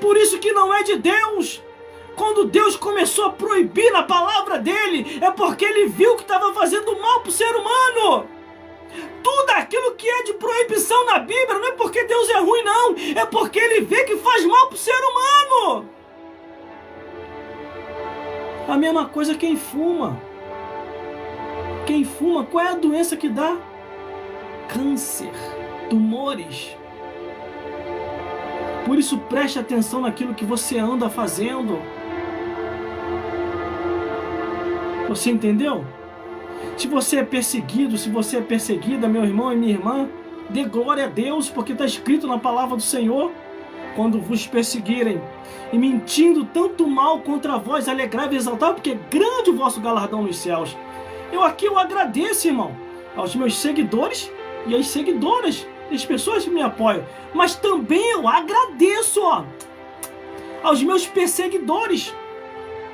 Por isso que não é de Deus. Quando Deus começou a proibir na palavra dele, é porque ele viu que estava fazendo mal para o ser humano. Tudo aquilo que é de proibição na Bíblia não é porque Deus é ruim, não. É porque ele vê que faz mal para o ser humano. A mesma coisa quem fuma. Quem fuma, qual é a doença que dá? câncer, tumores. Por isso, preste atenção naquilo que você anda fazendo. Você entendeu? Se você é perseguido, se você é perseguida, meu irmão e minha irmã, dê glória a Deus, porque está escrito na palavra do Senhor: quando vos perseguirem e mentindo tanto mal contra vós, alegrai-vos e exaltai, porque é grande o vosso galardão nos céus. Eu agradeço, irmão, aos meus seguidores e às seguidoras, as pessoas que me apoiam, mas também eu agradeço, aos meus perseguidores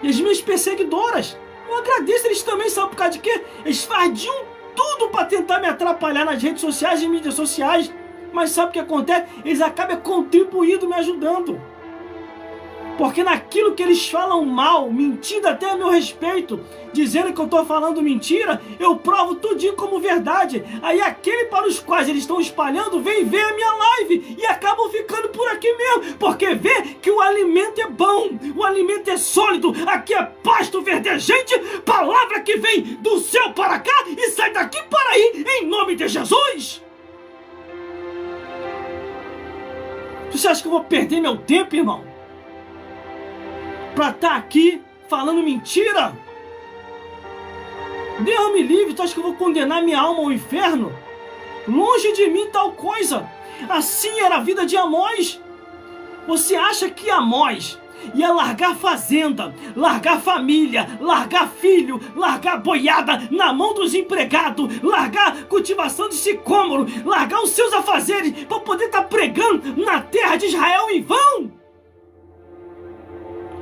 e às minhas perseguidoras. Eu agradeço eles também, sabe por causa de quê? Eles fadiam tudo para tentar me atrapalhar nas redes sociais e mídias sociais. Mas sabe o que acontece? Eles acabam contribuindo, me ajudando. Porque naquilo que eles falam mal, mentindo até a meu respeito, dizendo que eu estou falando mentira, eu provo tudinho como verdade. Aí aquele para os quais eles estão espalhando, vem ver a minha live e acabam ficando por aqui mesmo. Porque vê que o alimento é bom, o alimento é sólido, aqui é pasto verdejante, palavra que vem do céu para cá e sai daqui para aí, em nome de Jesus. Você acha que eu vou perder meu tempo, irmão, pra estar aqui falando mentira? Deus me livre, tu acha que eu vou condenar minha alma ao inferno? Longe de mim tal coisa. Assim era a vida de Amós. Você acha que Amós ia largar fazenda, largar família, largar filho, largar boiada na mão dos empregados, largar cultivação de sicômoro, largar os seus afazeres para poder estar pregando na terra de Israel em vão?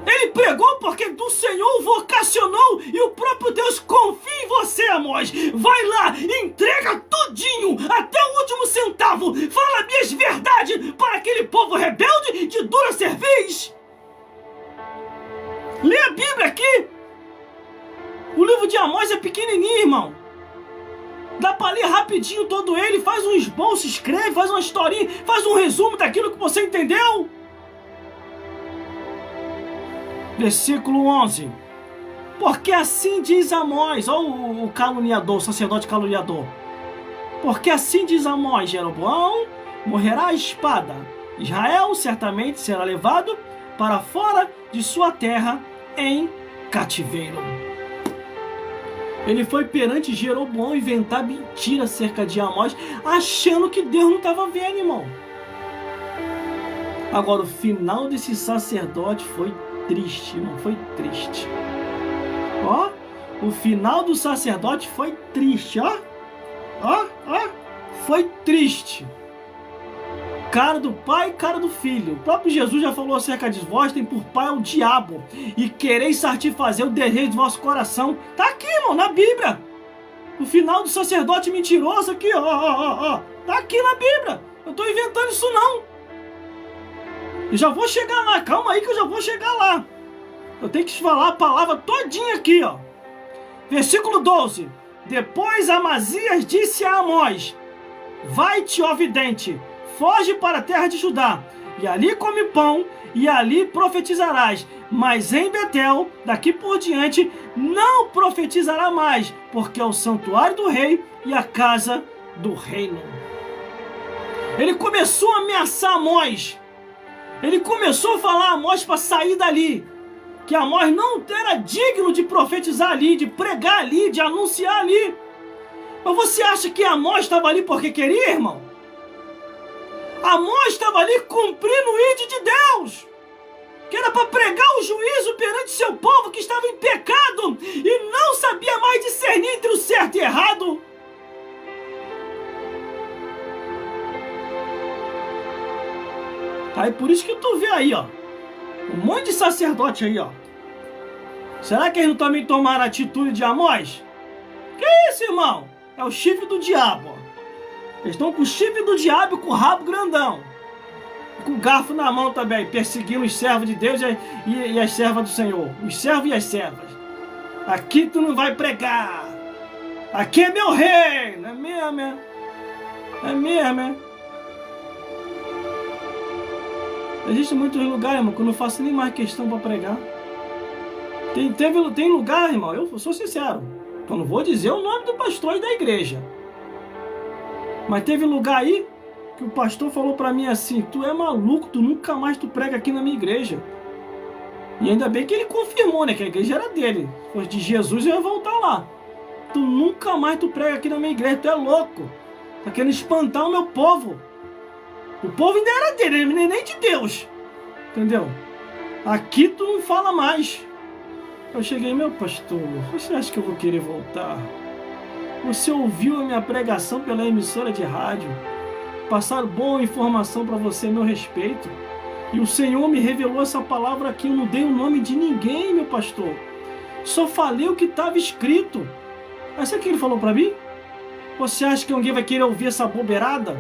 Ele pregou porque do Senhor o vocacionou e o próprio Deus confia em você, Amós. Vai lá, entrega tudinho, até o último centavo. Fala minhas verdades para aquele povo rebelde de dura cerviz. Lê a Bíblia aqui. O livro de Amós é pequenininho, irmão. Dá para ler rapidinho todo ele. Faz um esboço, escreve, faz uma historinha, faz um resumo daquilo que você entendeu. Versículo 11. Porque assim diz Amós, olha o caluniador, o sacerdote caluniador. Porque assim diz Amós: Jeroboão morrerá a espada. Israel certamente será levado para fora de sua terra em cativeiro. Ele foi perante Jeroboão inventar mentira acerca de Amós, achando que Deus não estava vendo, irmão. Agora, o final desse sacerdote foi triste, irmão, foi triste. Ó, o final do sacerdote foi triste, ó. Foi triste. Cara do pai, cara do filho. O próprio Jesus já falou acerca de vós, tem por pai o diabo, e quereis satisfazer o desejo do vosso coração. Tá aqui, irmão, na Bíblia. O final do sacerdote mentiroso aqui, ó. Tá aqui na Bíblia. Eu tô inventando isso não. Eu já vou chegar lá, calma aí que eu já vou chegar lá. Eu tenho que falar a palavra todinha aqui, ó. Versículo 12. Depois Amazias disse a Amós: vai-te, ó vidente, foge para a terra de Judá, e ali come pão, e ali profetizarás. Mas em Betel, daqui por diante, não profetizará mais, porque é o santuário do rei e a casa do reino. Ele começou a ameaçar Amós. Ele começou a falar a Amós para sair dali, que Amós não era digno de profetizar ali, de pregar ali, de anunciar ali. Mas você acha que Amós estava ali porque queria, irmão? Amós estava ali cumprindo o ídolo de Deus, que era para pregar o juízo perante seu povo que estava em pecado e não sabia mais discernir entre o certo e errado. Aí por isso que tu vê aí, ó, um monte de sacerdote aí, ó. Será que eles não também tomaram a atitude de Amós? Que isso, irmão? É o chifre do diabo, ó. Eles estão com o chifre do diabo e com o rabo grandão. Com o garfo na mão também, perseguindo os servos de Deus e as servas do Senhor. Os servos e as servas. Aqui tu não vai pregar. Aqui é meu reino. É mesmo, é? É mesmo, é? Existe muitos lugares, irmão, que eu não faço nem mais questão para pregar. Tem lugar, irmão, eu sou sincero. Eu não vou dizer o nome do pastor e da igreja. Mas teve lugar aí que o pastor falou para mim assim: tu é maluco, tu nunca mais tu prega aqui na minha igreja. E ainda bem que ele confirmou, né, que a igreja era dele. Se fosse de Jesus, eu ia voltar lá. Tu nunca mais tu prega aqui na minha igreja, tu é louco. Tá querendo espantar o meu povo. O povo ainda era dele, nem de Deus. Entendeu? Aqui tu não fala mais. Eu cheguei: meu pastor, você acha que eu vou querer voltar? Você ouviu a minha pregação pela emissora de rádio. Passaram boa informação para você a meu respeito. E o Senhor me revelou essa palavra aqui. Eu não dei o nome de ninguém, meu pastor. Só falei o que estava escrito. Mas sabe o que ele falou para mim? Você acha que alguém vai querer ouvir essa bobeirada?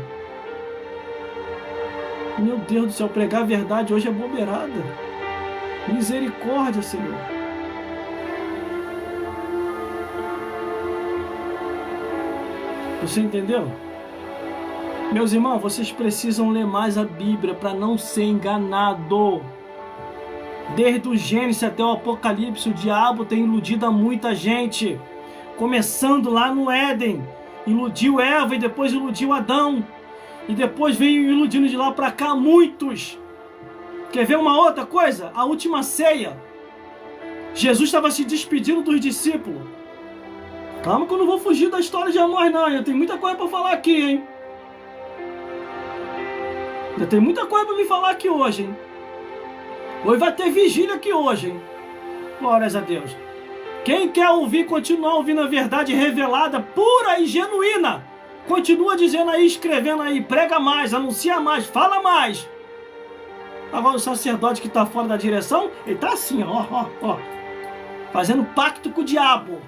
Meu Deus do céu, pregar a verdade hoje é bobeirada. Misericórdia, Senhor. Você entendeu? Meus irmãos, vocês precisam ler mais a Bíblia para não ser enganado. Desde o Gênesis até o Apocalipse, o diabo tem iludido a muita gente. Começando lá no Éden, iludiu Eva e depois iludiu Adão. E depois veio iludindo de lá para cá muitos. Quer ver uma outra coisa? A última ceia. Jesus estava se despedindo dos discípulos. Calma que eu não vou fugir da história de Amós, não. Eu tenho muita coisa para falar aqui, hein? Já tem muita coisa para me falar aqui hoje, hein? Hoje vai ter vigília aqui hoje, hein? Glórias a Deus. Quem quer ouvir, continuar ouvindo a verdade revelada, pura e genuína, continua dizendo aí, escrevendo aí, prega mais, anuncia mais, fala mais. Agora o sacerdote que está fora da direção, ele está assim, ó, fazendo pacto com o diabo.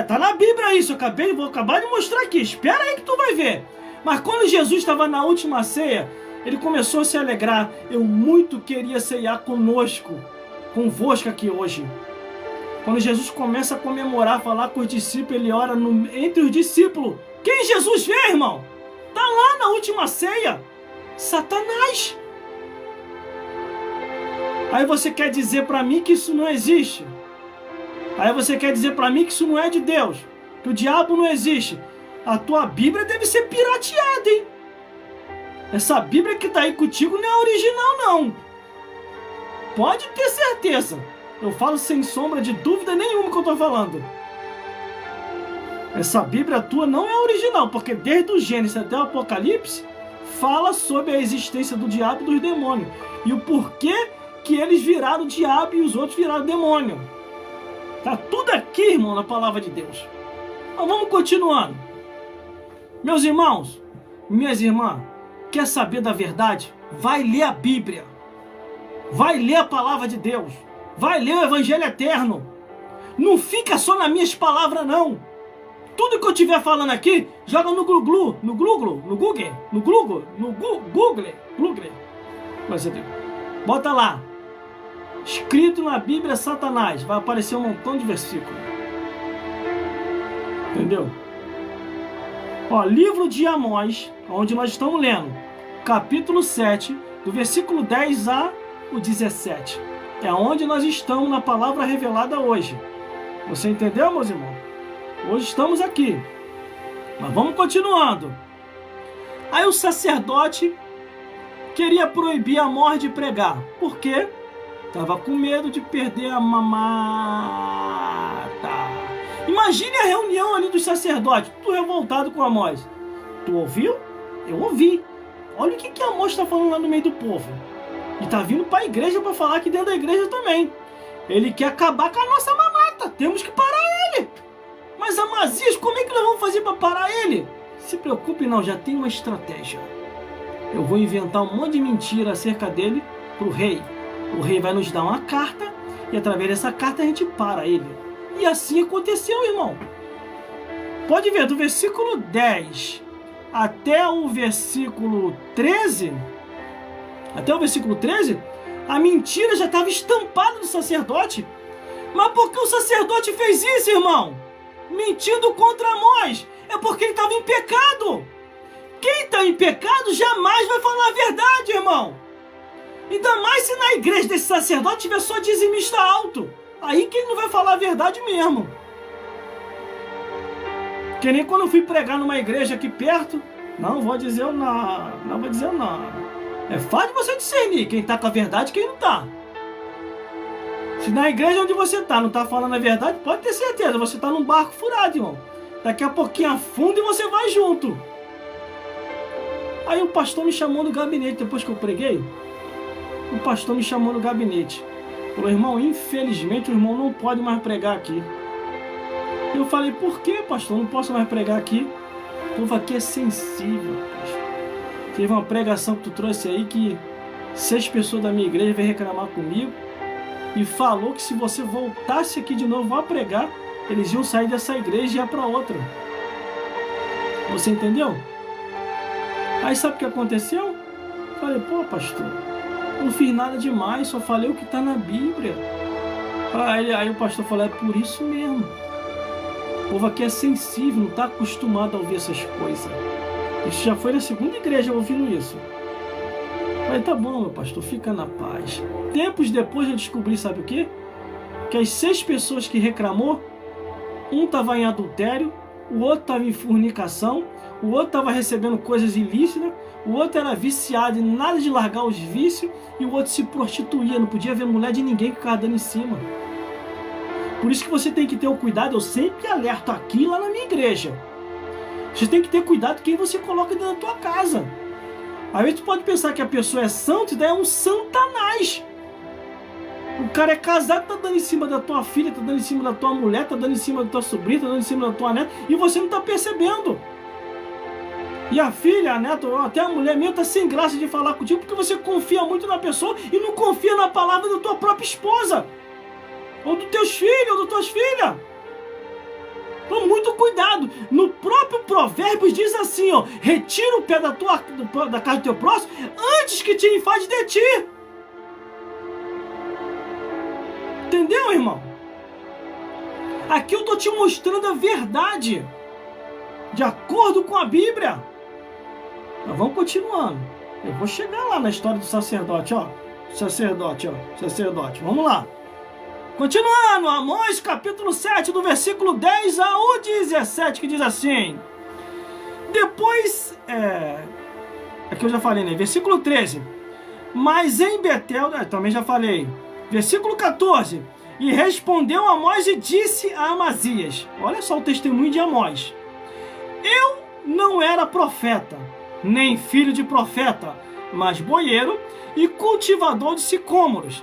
Tá na Bíblia isso, vou acabar de mostrar aqui, espera aí que tu vai ver. Mas quando Jesus estava na última ceia, ele começou a se alegrar. Eu muito queria ceiar convosco aqui hoje. Quando Jesus começa a comemorar, falar com os discípulos, ele ora entre os discípulos. Quem Jesus vê, irmão? Tá lá na última ceia. Satanás. Aí você quer dizer para mim que isso não existe? Aí você quer dizer para mim que isso não é de Deus? Que o diabo não existe? A tua Bíblia deve ser pirateada, hein? Essa Bíblia que tá aí contigo não é original, não. Pode ter certeza. Eu falo sem sombra de dúvida nenhuma que eu tô falando. Essa Bíblia tua não é original, porque desde o Gênesis até o Apocalipse, fala sobre a existência do diabo e dos demônios. E o porquê que eles viraram o diabo e os outros viraram demônio. Tá tudo aqui, irmão, na palavra de Deus. Mas vamos continuando. Meus irmãos, minhas irmãs, quer saber da verdade? Vai ler a Bíblia. Vai ler a palavra de Deus. Vai ler o Evangelho Eterno. Não fica só nas minhas palavras, não. Tudo que eu estiver falando aqui, joga no Google. Bota lá. Escrito na Bíblia Satanás. Vai aparecer um montão de versículos. Entendeu? Ó, livro de Amós, onde nós estamos lendo, capítulo 7, do versículo 10 a o 17. É onde nós estamos na palavra revelada hoje. Você entendeu, meus irmãos? Hoje estamos aqui. Mas vamos continuando. Aí o sacerdote queria proibir Amós de pregar. Por quê? Estava com medo de perder a mamata. Imagine a reunião ali dos sacerdotes, tudo revoltado com Amós. Tu ouviu? Eu ouvi. Olha o que Amós está falando lá no meio do povo. E tá vindo para a igreja para falar aqui dentro da igreja também. Ele quer acabar com a nossa mamata. Temos que parar ele. Mas Amazias, como é que nós vamos fazer para parar ele? Se preocupe não, já tem uma estratégia. Eu vou inventar um monte de mentira acerca dele pro rei. O rei vai nos dar uma carta e através dessa carta a gente para ele. E assim aconteceu, irmão. Pode ver, do versículo 10 até o versículo 13, a mentira já estava estampada no sacerdote. Mas por que o sacerdote fez isso, irmão? Mentindo contra Amós. É porque ele estava em pecado. Quem está em pecado jamais vai falar a verdade, irmão. Ainda mais se na igreja desse sacerdote tiver só dizimista alto. Aí que ele não vai falar a verdade mesmo. Que nem quando eu fui pregar numa igreja aqui perto, não vou dizer o nome, não vou dizer o nome. É fácil você discernir quem está com a verdade e quem não está. Se na igreja onde você está não está falando a verdade, pode ter certeza, você está num barco furado, irmão. Daqui a pouquinho afunda e você vai junto. Aí o pastor me chamou no gabinete, depois que eu preguei, o pastor me chamou no gabinete. Falou, irmão, infelizmente o irmão não pode mais pregar aqui. Eu falei, por que, pastor? Não posso mais pregar aqui. O povo aqui é sensível, pastor. Teve uma pregação que tu trouxe aí que 6 pessoas da minha igreja veio reclamar comigo e falou que se você voltasse aqui de novo a pregar, eles iam sair dessa igreja e ir para outra. Você entendeu? Aí sabe o que aconteceu? Eu falei, pô, pastor, não fiz nada demais, só falei o que está na Bíblia. Aí o pastor falou, é por isso mesmo. O povo aqui é sensível, não está acostumado a ouvir essas coisas. Isso já foi na segunda igreja ouvindo isso. Falei, tá bom, meu pastor, fica na paz. Tempos depois eu descobri, sabe o quê? Que as 6 pessoas que reclamou, um estava em adultério, o outro estava em fornicação, o outro estava recebendo coisas ilícitas, o outro era viciado e nada de largar os vícios, e o outro se prostituía, não podia ver mulher de ninguém que ficava dando em cima. Por isso que você tem que ter o cuidado, eu sempre alerto aqui lá na minha igreja. Você tem que ter cuidado com quem você coloca dentro da tua casa. Às vezes tu pode pensar que a pessoa é santo e daí é um satanás. O cara é casado, tá dando em cima da tua filha, tá dando em cima da tua mulher, tá dando em cima da tua sobrinha, tá dando em cima da tua neta, e você não tá percebendo. E a filha, a neta, ou até a mulher mesmo tá sem graça de falar contigo porque você confia muito na pessoa e não confia na palavra da tua própria esposa. Ou dos teus filhos, ou das tuas filhas. Então, muito cuidado. No próprio Provérbios diz assim, ó, retira o pé da casa do teu próximo antes que te enfade de ti. Entendeu, irmão? Aqui eu estou te mostrando a verdade, de acordo com a Bíblia. Mas vamos continuando. Eu vou chegar lá na história do sacerdote, ó. Sacerdote. Vamos lá. Continuando, Amós capítulo 7, do versículo 10 ao 17, que diz assim. Depois, aqui eu já falei, né? Versículo 13. Mas em Betel, também já falei. Versículo 14. E respondeu Amós e disse a Amazias. Olha só o testemunho de Amós. Eu não era profeta, nem filho de profeta, mas boieiro e cultivador de sicômoros.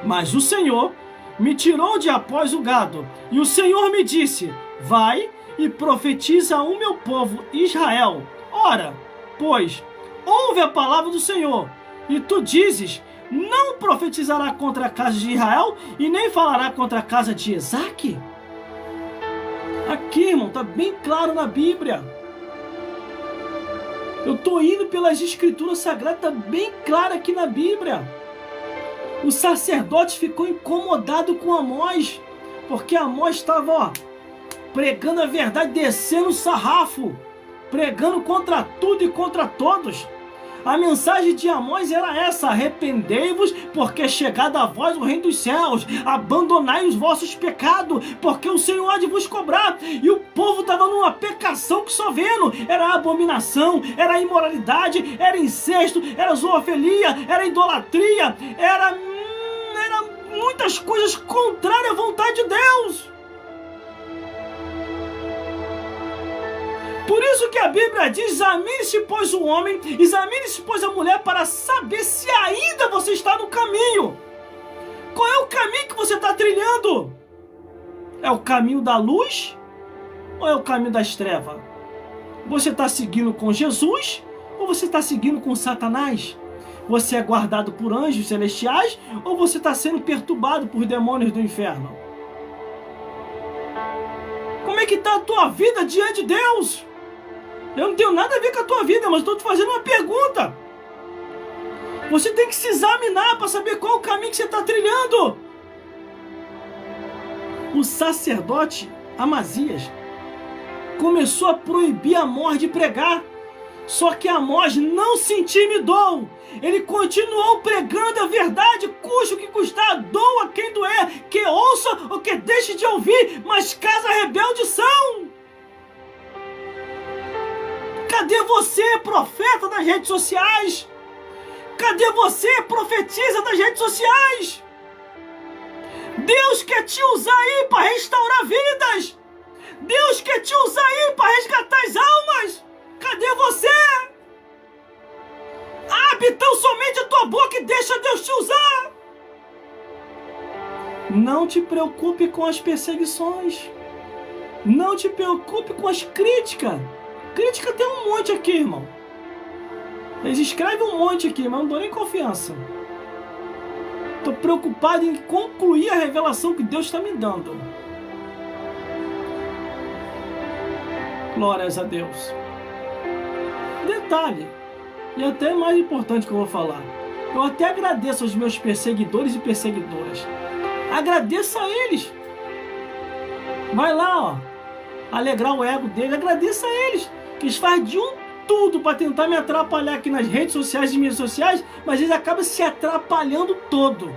Mas o Senhor me tirou de após o gado, e o Senhor me disse, vai e profetiza ao meu povo Israel. Ora, pois, ouve a palavra do Senhor, e tu dizes, não profetizará contra a casa de Israel, e nem falará contra a casa de Isaque? Aqui, irmão, está bem claro na Bíblia. Eu estou indo pelas escrituras sagradas, está bem claro aqui na Bíblia. O sacerdote ficou incomodado com Amós, porque Amós estava pregando a verdade, descendo o sarrafo, pregando contra tudo e contra todos. A mensagem de Amós era essa: arrependei-vos, porque é chegado a vós o reino dos céus, abandonai os vossos pecados, porque o Senhor há de vos cobrar. E o povo estava numa pecação que só vendo, era abominação, era imoralidade, era incesto, era zoofilia, era idolatria, era muitas coisas contrárias à vontade de Deus. Por isso que a Bíblia diz, examine-se pois o homem, examine-se pois a mulher, para saber se ainda você está no caminho. Qual é o caminho que você está trilhando? É o caminho da luz ou é o caminho das trevas? Você está seguindo com Jesus ou você está seguindo com Satanás? Você é guardado por anjos celestiais ou você está sendo perturbado por demônios do inferno? Como é que está a tua vida diante de Deus? Eu não tenho nada a ver com a tua vida, mas estou te fazendo uma pergunta. Você tem que se examinar para saber qual o caminho que você está trilhando. O sacerdote Amazias começou a proibir Amós de pregar. Só que Amós não se intimidou. Ele continuou pregando a verdade, custe o que custar, doa quem doer, que ouça ou que deixe de ouvir, mas casa rebelde são. Cadê você, profeta das redes sociais? Cadê você, profetiza das redes sociais? Deus quer te usar aí para restaurar vidas. Deus quer te usar aí para resgatar as almas. Cadê você? Abre então somente a tua boca e deixa Deus te usar. Não te preocupe com as perseguições. Não te preocupe com as críticas. Crítica tem um monte aqui, irmão. Eles escrevem um monte aqui, mas não dou nem confiança. Estou preocupado em concluir a revelação que Deus está me dando. Glórias a Deus. Detalhe, e até mais importante que eu vou falar. Eu até agradeço aos meus perseguidores e perseguidoras. Agradeça a eles. Vai lá, ó, alegrar o ego deles. Agradeça a eles, que eles fazem de tudo para tentar me atrapalhar aqui nas redes sociais e mídias sociais, mas eles acabam se atrapalhando todo.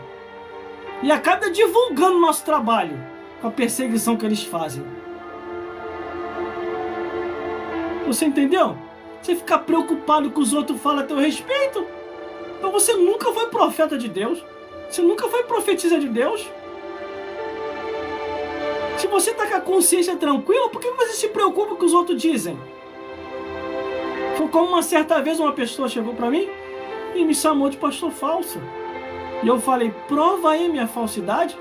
E acabam divulgando o nosso trabalho com a perseguição que eles fazem. Você entendeu? Você fica preocupado com os outros falam a teu respeito? Então você nunca foi profeta de Deus. Você nunca foi profetisa de Deus. Se você está com a consciência tranquila, por que você se preocupa com o que os outros dizem? Foi como uma certa vez uma pessoa chegou para mim e me chamou de pastor falso. E eu falei, prova aí minha falsidade.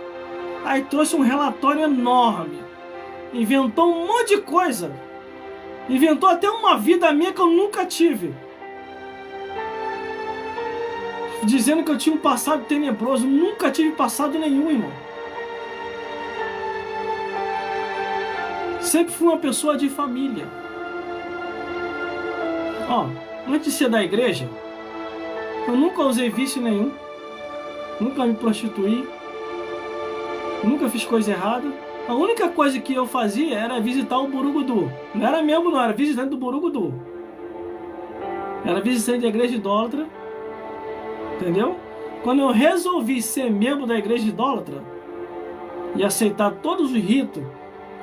Aí trouxe um relatório enorme. Inventou um monte de coisa. Inventou até uma vida minha que eu nunca tive. Dizendo que eu tinha um passado tenebroso. Nunca tive passado nenhum, irmão. Sempre fui uma pessoa de família. Ó, antes de ser da igreja, eu nunca usei vício nenhum. Nunca me prostituí. Nunca fiz coisa errada. A única coisa que eu fazia era visitar o Borogodó. Não era membro, não. Era visitante do Borogodó. Era visitante da igreja idólatra. Entendeu? Quando eu resolvi ser membro da igreja idólatra e aceitar todos os ritos,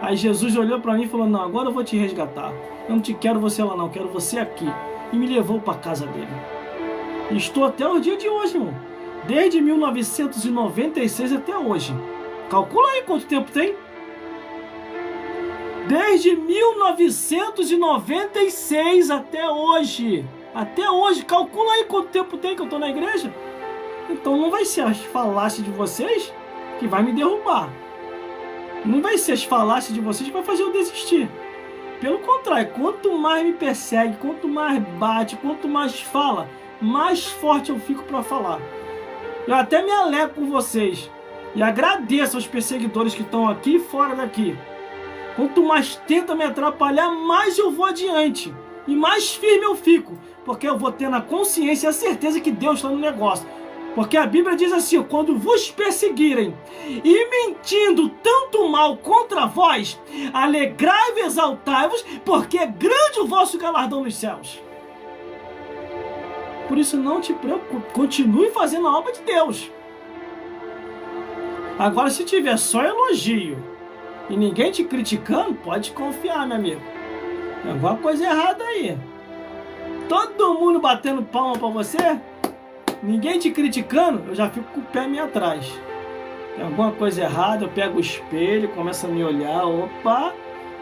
aí Jesus olhou para mim e falou, não, agora eu vou te resgatar. Eu não te quero você lá não, quero você aqui. E me levou para casa dele. E estou até o dia de hoje, irmão. Desde 1996 até hoje. Calcula aí quanto tempo tem. Desde 1996 até hoje. Até hoje. Calcula aí quanto tempo tem que eu estou na igreja. Então não vai ser as falácias de vocês que vai me derrubar. Não vai ser as falácias de vocês que vai fazer eu desistir. Pelo contrário, quanto mais me persegue, quanto mais bate, quanto mais fala, mais forte eu fico para falar. Eu até me alegro com vocês. E agradeço aos perseguidores que estão aqui e fora daqui. Quanto mais tenta me atrapalhar, mais eu vou adiante. E mais firme eu fico. Porque eu vou ter na consciência a certeza que Deus está no negócio. Porque a Bíblia diz assim, quando vos perseguirem e mentindo tanto mal contra vós, alegrai-vos e exaltai-vos, porque é grande o vosso galardão nos céus. Por isso não te preocupe, continue fazendo a obra de Deus. Agora, se tiver só elogio e ninguém te criticando, pode confiar, meu amigo. Tem alguma coisa errada aí. Todo mundo batendo palma pra você, ninguém te criticando, eu já fico com o pé meio atrás. Tem alguma coisa errada, eu pego o espelho, começo a me olhar, opa,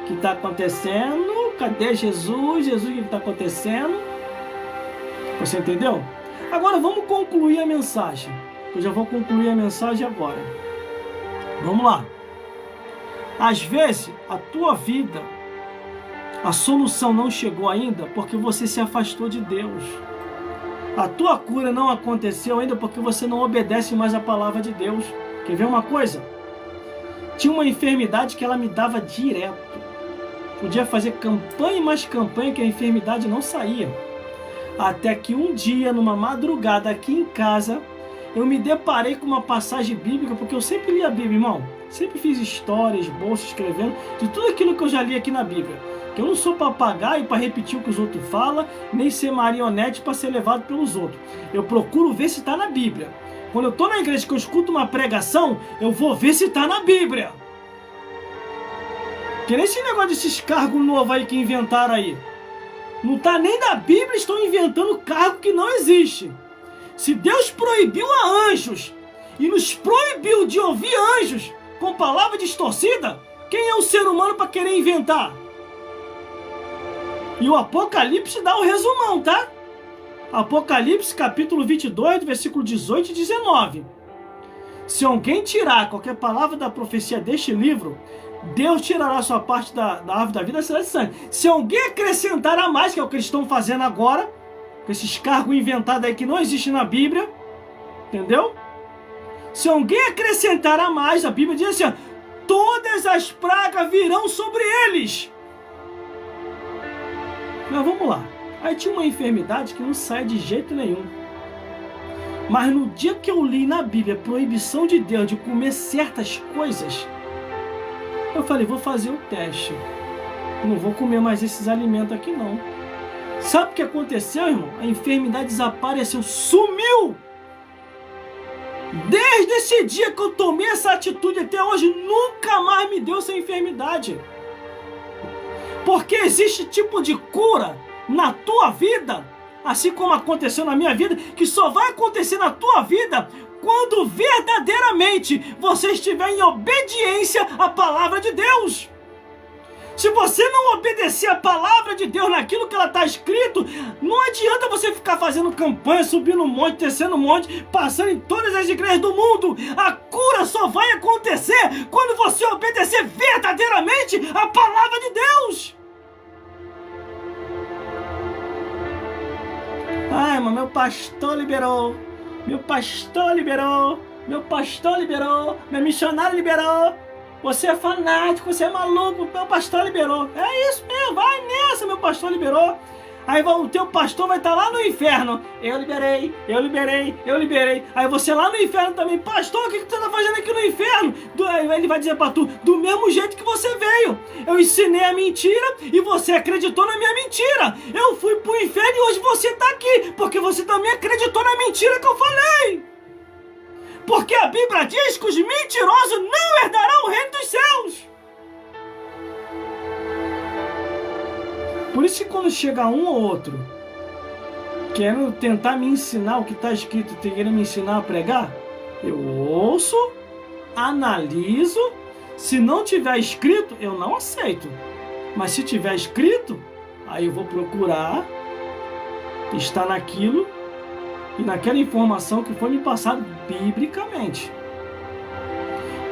o que está acontecendo? Cadê Jesus? Jesus, o que está acontecendo? Você entendeu? Agora vamos concluir a mensagem. Eu já vou concluir a mensagem agora. Vamos lá. Às vezes, a tua vida, a solução não chegou ainda porque você se afastou de Deus. A tua cura não aconteceu ainda porque você não obedece mais a palavra de Deus. Quer ver uma coisa? Tinha uma enfermidade que ela me dava direto. Podia fazer campanha e mais campanha que a enfermidade não saía. Até que um dia, numa madrugada aqui em casa, eu me deparei com uma passagem bíblica, porque eu sempre li a Bíblia, irmão. Sempre fiz histórias, bolsas, escrevendo, de tudo aquilo que eu já li aqui na Bíblia. Que eu não sou papagaio para repetir o que os outros falam, nem ser marionete para ser levado pelos outros. Eu procuro ver se está na Bíblia. Quando eu estou na igreja que eu escuto uma pregação, eu vou ver se está na Bíblia. Que nem esse negócio desses cargos novos aí que inventaram aí. Não está nem na Bíblia, estão inventando cargo que não existe. Se Deus proibiu a anjos e nos proibiu de ouvir anjos com palavra distorcida, quem é o ser humano para querer inventar? E o Apocalipse dá o resumão, tá? Apocalipse capítulo 22, versículo 18 e 19. Se alguém tirar qualquer palavra da profecia deste livro, Deus tirará a sua parte da árvore da vida, será de sangue. Se alguém acrescentar a mais, que é o que eles estão fazendo agora, com esses cargos inventados aí que não existem na Bíblia, entendeu? Se alguém acrescentar a mais, a Bíblia diz assim, ó, todas as pragas virão sobre eles. Mas vamos lá. Aí tinha uma enfermidade que não sai de jeito nenhum. Mas no dia que eu li na Bíblia a proibição de Deus de comer certas coisas, eu falei, vou fazer o teste. Não vou comer mais esses alimentos aqui não. Sabe o que aconteceu, irmão? A enfermidade desapareceu, sumiu! Desde esse dia que eu tomei essa atitude até hoje, nunca mais me deu essa enfermidade. Porque existe tipo de cura na tua vida, assim como aconteceu na minha vida, que só vai acontecer na tua vida quando verdadeiramente você estiver em obediência à palavra de Deus. Se você não obedecer a palavra de Deus naquilo que ela está escrito, não adianta você ficar fazendo campanha, subindo um monte, descendo um monte, passando em todas as igrejas do mundo. A cura só vai acontecer quando você obedecer verdadeiramente a palavra de Deus. Ai, mas meu pastor liberou, meu pastor liberou, meu pastor liberou, meu missionário liberou. Você é fanático, você é maluco, meu pastor liberou. É isso mesmo, vai nessa, meu pastor liberou. Aí o teu pastor vai estar lá no inferno. Eu liberei, eu liberei, eu liberei. Aí você lá no inferno também. Pastor, o que você está fazendo aqui no inferno? Ele vai dizer para tu, do mesmo jeito que você veio. Eu ensinei a mentira e você acreditou na minha mentira. Eu fui pro inferno e hoje você está aqui. Porque você também acreditou na mentira que eu falei. Porque a Bíblia diz que os mentirosos não herdarão o reino dos céus. Por isso que quando chega um ou outro querendo tentar me ensinar o que está escrito, querendo me ensinar a pregar, eu ouço, analiso, se não tiver escrito, eu não aceito. Mas se tiver escrito, aí eu vou procurar estar naquilo e naquela informação que foi me passada biblicamente.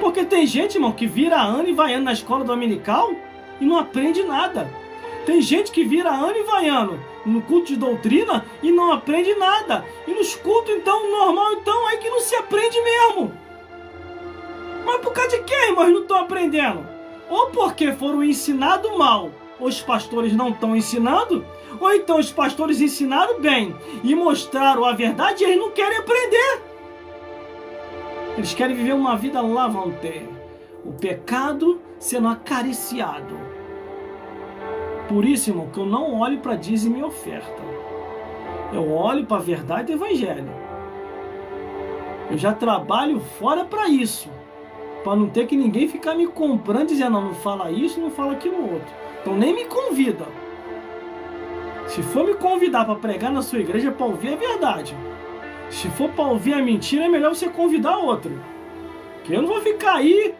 Porque tem gente, irmão, que vira ano e vai ano na escola dominical e não aprende nada. Tem gente que vira ano e vai ano no culto de doutrina e não aprende nada. E nos cultos, então, normal, então, aí que não se aprende mesmo. Mas por causa de quê, irmãos, não estão aprendendo? Ou porque foram ensinados mal, ou os pastores não estão ensinando, ou então os pastores ensinaram bem e mostraram a verdade e eles não querem aprender. Eles querem viver uma vida lavante, o pecado sendo acariciado. Por isso, irmão, que eu não olho para dízimo e oferta. Eu olho para a verdade do Evangelho. Eu já trabalho fora para isso, para não ter que ninguém ficar me comprando, dizendo, não fala isso, não fala aquilo outro. Então nem me convida. Se for me convidar para pregar na sua igreja, é para ouvir a verdade. Se for para ouvir a mentira, é melhor você convidar outro. Porque eu não vou ficar aí,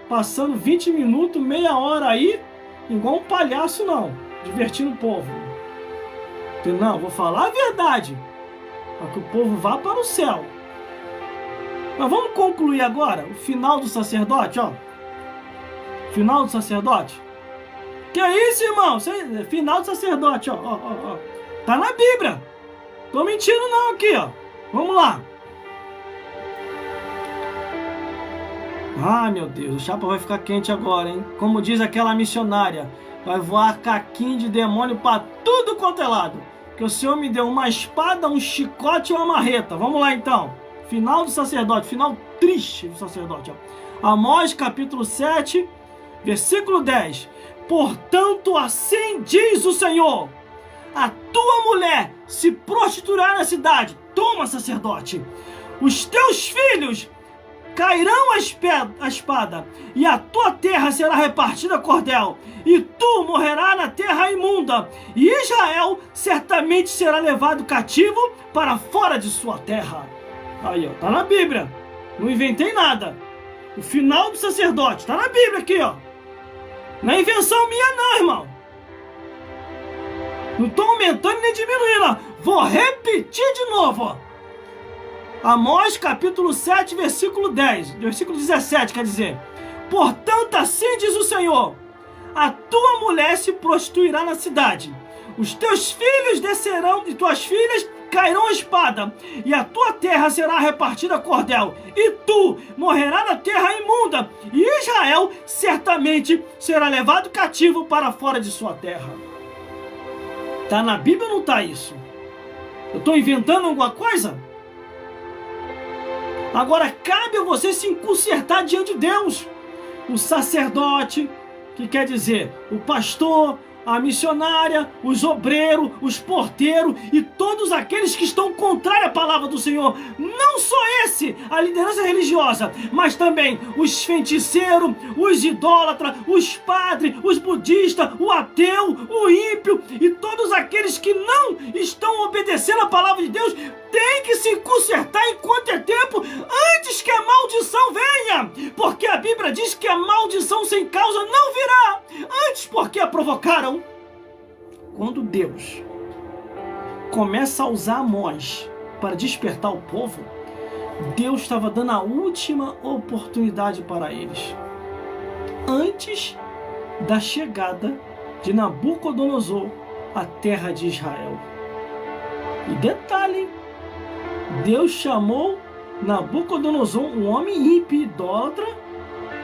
passando 20 minutos, meia hora aí, igual um palhaço não, divertindo o povo. Não, vou falar a verdade, para que o povo vá para o céu. Mas vamos concluir agora o final do sacerdote, ó. Final do sacerdote. Que é isso, irmão? Final do sacerdote, ó. Tá na Bíblia. Tô mentindo não aqui, ó. Vamos lá. Ah, meu Deus, o chapa vai ficar quente agora, hein? Como diz aquela missionária, vai voar caquinho de demônio pra tudo quanto é lado. Que o Senhor me deu uma espada, um chicote e uma marreta. Vamos lá, então. Final do sacerdote, final triste do sacerdote, ó. Amós, capítulo 7, versículo 10. Portanto, assim diz o Senhor, a tua mulher se prostituirá na cidade. Toma, sacerdote. Os teus filhos cairão a espada, e a tua terra será repartida a cordel, e tu morrerás na terra imunda, e Israel certamente será levado cativo para fora de sua terra. Aí, ó, tá na Bíblia, não inventei nada. O final do sacerdote, tá na Bíblia aqui, ó. Não é invenção minha não, irmão. Não tô aumentando nem diminuindo, ó. Vou repetir de novo, ó. Amós capítulo 7, versículo 10, versículo 17, quer dizer: portanto, assim diz o Senhor, a tua mulher se prostituirá na cidade, os teus filhos descerão e tuas filhas cairão a espada, e a tua terra será repartida a cordel, e tu morrerás na terra imunda, e Israel certamente será levado cativo para fora de sua terra. Tá na Bíblia ou não tá isso? Eu estou inventando alguma coisa? Agora cabe a você se consertar diante de Deus. O sacerdote, que quer dizer o pastor, a missionária, os obreiros, os porteiros e todos aqueles que estão contrários à palavra do Senhor. Não só esse, a liderança religiosa, mas também os feiticeiros, os idólatras, os padres, os budistas, o ateu, o ímpio e todos aqueles que não estão obedecendo à palavra de Deus tem que se consertar enquanto é tempo, antes que a maldição venha, porque a Bíblia diz que a maldição sem causa não virá, antes porque a provocaram. Quando Deus começa a usar Amós para despertar o povo, Deus estava dando a última oportunidade para eles, antes da chegada de Nabucodonosor à terra de Israel. E detalhe, Deus chamou Nabucodonosor, um homem ímpio, idólatra,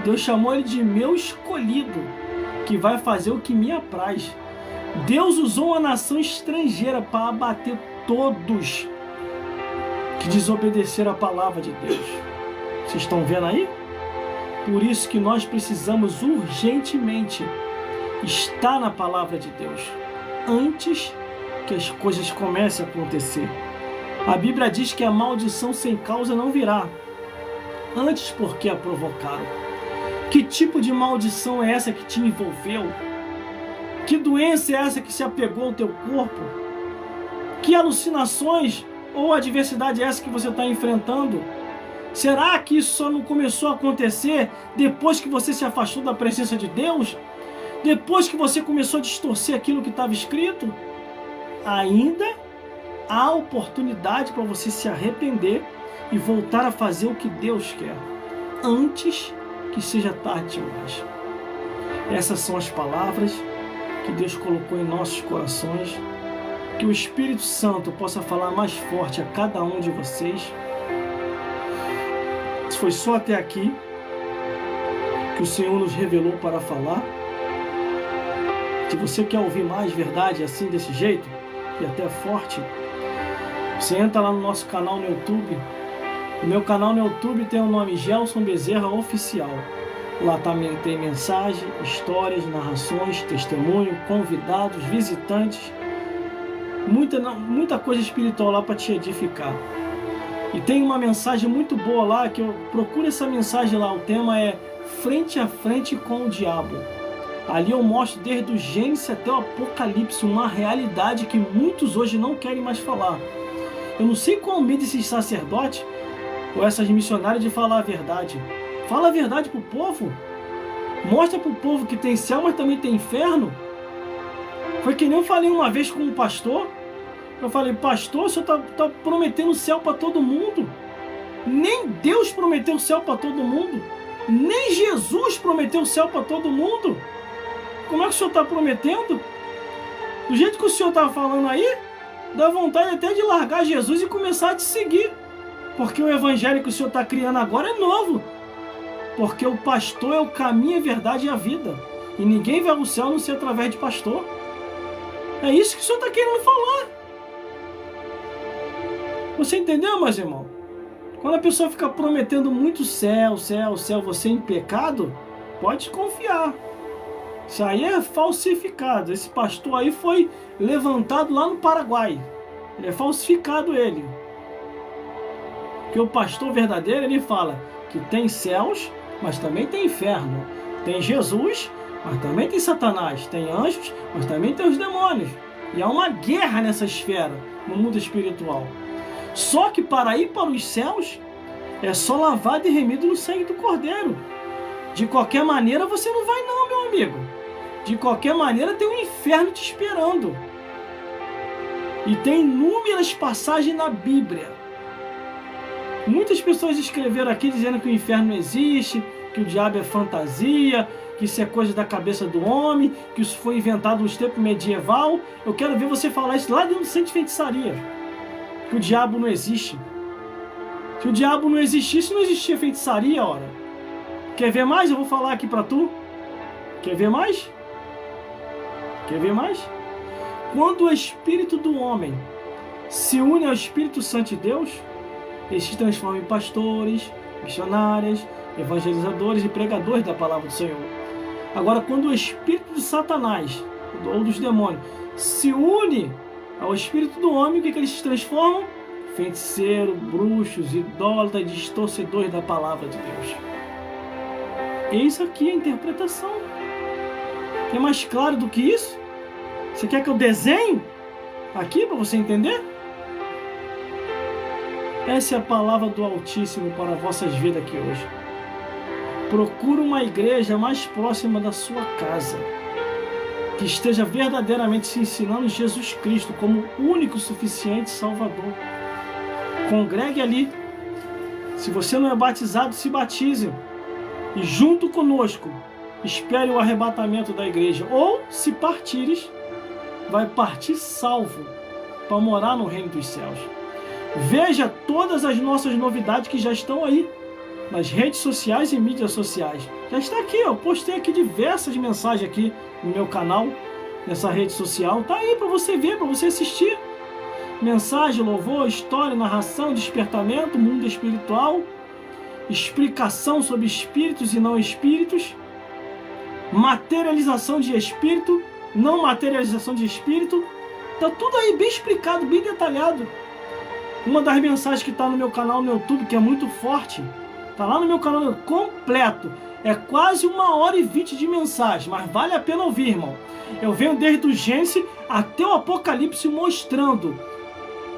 Deus chamou ele de meu escolhido, que vai fazer o que me apraz. Deus usou uma nação estrangeira para abater todos que desobedeceram a palavra de Deus. Vocês estão vendo aí? Por isso que nós precisamos urgentemente estar na palavra de Deus, antes que as coisas comecem a acontecer. A Bíblia diz que a maldição sem causa não virá, antes porque a provocaram. Que tipo de maldição é essa que te envolveu? Que doença é essa que se apegou ao teu corpo? Que alucinações ou adversidade é essa que você está enfrentando? Será que isso só não começou a acontecer depois que você se afastou da presença de Deus? Depois que você começou a distorcer aquilo que estava escrito? Ainda há oportunidade para você se arrepender e voltar a fazer o que Deus quer, antes que seja tarde demais. Essas são as palavras que Deus colocou em nossos corações. Que o Espírito Santo possa falar mais forte a cada um de vocês. Se foi só até aqui que o Senhor nos revelou para falar, se você quer ouvir mais verdade assim, desse jeito, e até forte, você entra lá no nosso canal no YouTube. O meu canal no YouTube tem o nome Gelson Bezerra Oficial. Lá também tem mensagem, histórias, narrações, testemunho, convidados, visitantes, muita coisa espiritual lá para te edificar. E tem uma mensagem muito boa lá, que eu procuro essa mensagem lá. O tema é Frente a Frente com o Diabo. Ali eu mostro desde o Gênesis até o Apocalipse uma realidade que muitos hoje não querem mais falar. Eu não sei qual é o medo desses sacerdotes ou essas missionárias de falar a verdade. Fala a verdade pro povo. Mostra pro povo que tem céu, mas também tem inferno. Foi que nem eu falei uma vez com um pastor. Eu falei, pastor, o senhor tá prometendo céu para todo mundo. Nem Deus prometeu o céu para todo mundo. Nem Jesus prometeu o céu para todo mundo. Como é que o senhor está prometendo? Do jeito que o senhor está falando aí, dá vontade até de largar Jesus e começar a te seguir. Porque o evangelho que o senhor está criando agora é novo. Porque o pastor é o caminho, a verdade e a vida. E ninguém vai ao céu a não ser através de pastor. É isso que o senhor está querendo falar. Você entendeu, meus irmãos? Quando a pessoa fica prometendo muito céu, céu, céu, você em pecado, pode confiar. Isso aí é falsificado. Esse pastor aí foi levantado lá no Paraguai. Ele é falsificado, ele. Porque o pastor verdadeiro, ele fala, que tem céus, mas também tem inferno. Tem Jesus, mas também tem Satanás. Tem anjos, mas também tem os demônios. E há uma guerra nessa esfera, no mundo espiritual. Só que para ir para os céus, é só lavado e remido no sangue do Cordeiro. De qualquer maneira você não vai não, meu amigo. De qualquer maneira tem um inferno te esperando. E tem inúmeras passagens na Bíblia. Muitas pessoas escreveram aqui dizendo que o inferno não existe, que o diabo é fantasia, que isso é coisa da cabeça do homem, que isso foi inventado nos tempos medieval. Eu quero ver você falar isso lá dentro do centro de feitiçaria. Que o diabo não existe. Se o diabo não existisse, não existia feitiçaria, ora. Quer ver mais? Eu vou falar aqui pra tu. Quer ver mais? Quer ver mais? Quando o Espírito do homem se une ao Espírito Santo de Deus, eles se transformam em pastores, missionários, evangelizadores e pregadores da palavra do Senhor. Agora, quando o Espírito de Satanás, ou dos demônios, se une ao Espírito do homem, o que eles se transformam? Feiticeiro, bruxos, idólatras, distorcedores da palavra de Deus. Eis aqui a interpretação. É mais claro do que isso? Você quer que eu desenhe aqui para você entender? Essa é a palavra do Altíssimo para vossas vidas aqui hoje. Procura uma igreja mais próxima da sua casa, que esteja verdadeiramente se ensinando Jesus Cristo como único, suficiente Salvador. Congregue ali. Se você não é batizado, se batize. E junto conosco, espere o arrebatamento da igreja. Ou, se partires, vai partir salvo para morar no reino dos céus. Veja todas as nossas novidades que já estão aí nas redes sociais e mídias sociais. Já está aqui, eu postei aqui diversas mensagens aqui no meu canal, nessa rede social. Tá aí para você ver, para você assistir. Mensagem, louvor, história, narração, despertamento, mundo espiritual, explicação sobre espíritos e não espíritos, materialização de espírito, não materialização de espírito. Tá tudo aí bem explicado, bem detalhado. Uma das mensagens que está no meu canal no YouTube, que é muito forte, está lá no meu canal completo. É quase 1h20 de mensagem, mas vale a pena ouvir, irmão. Eu venho desde o Gênesis até o Apocalipse mostrando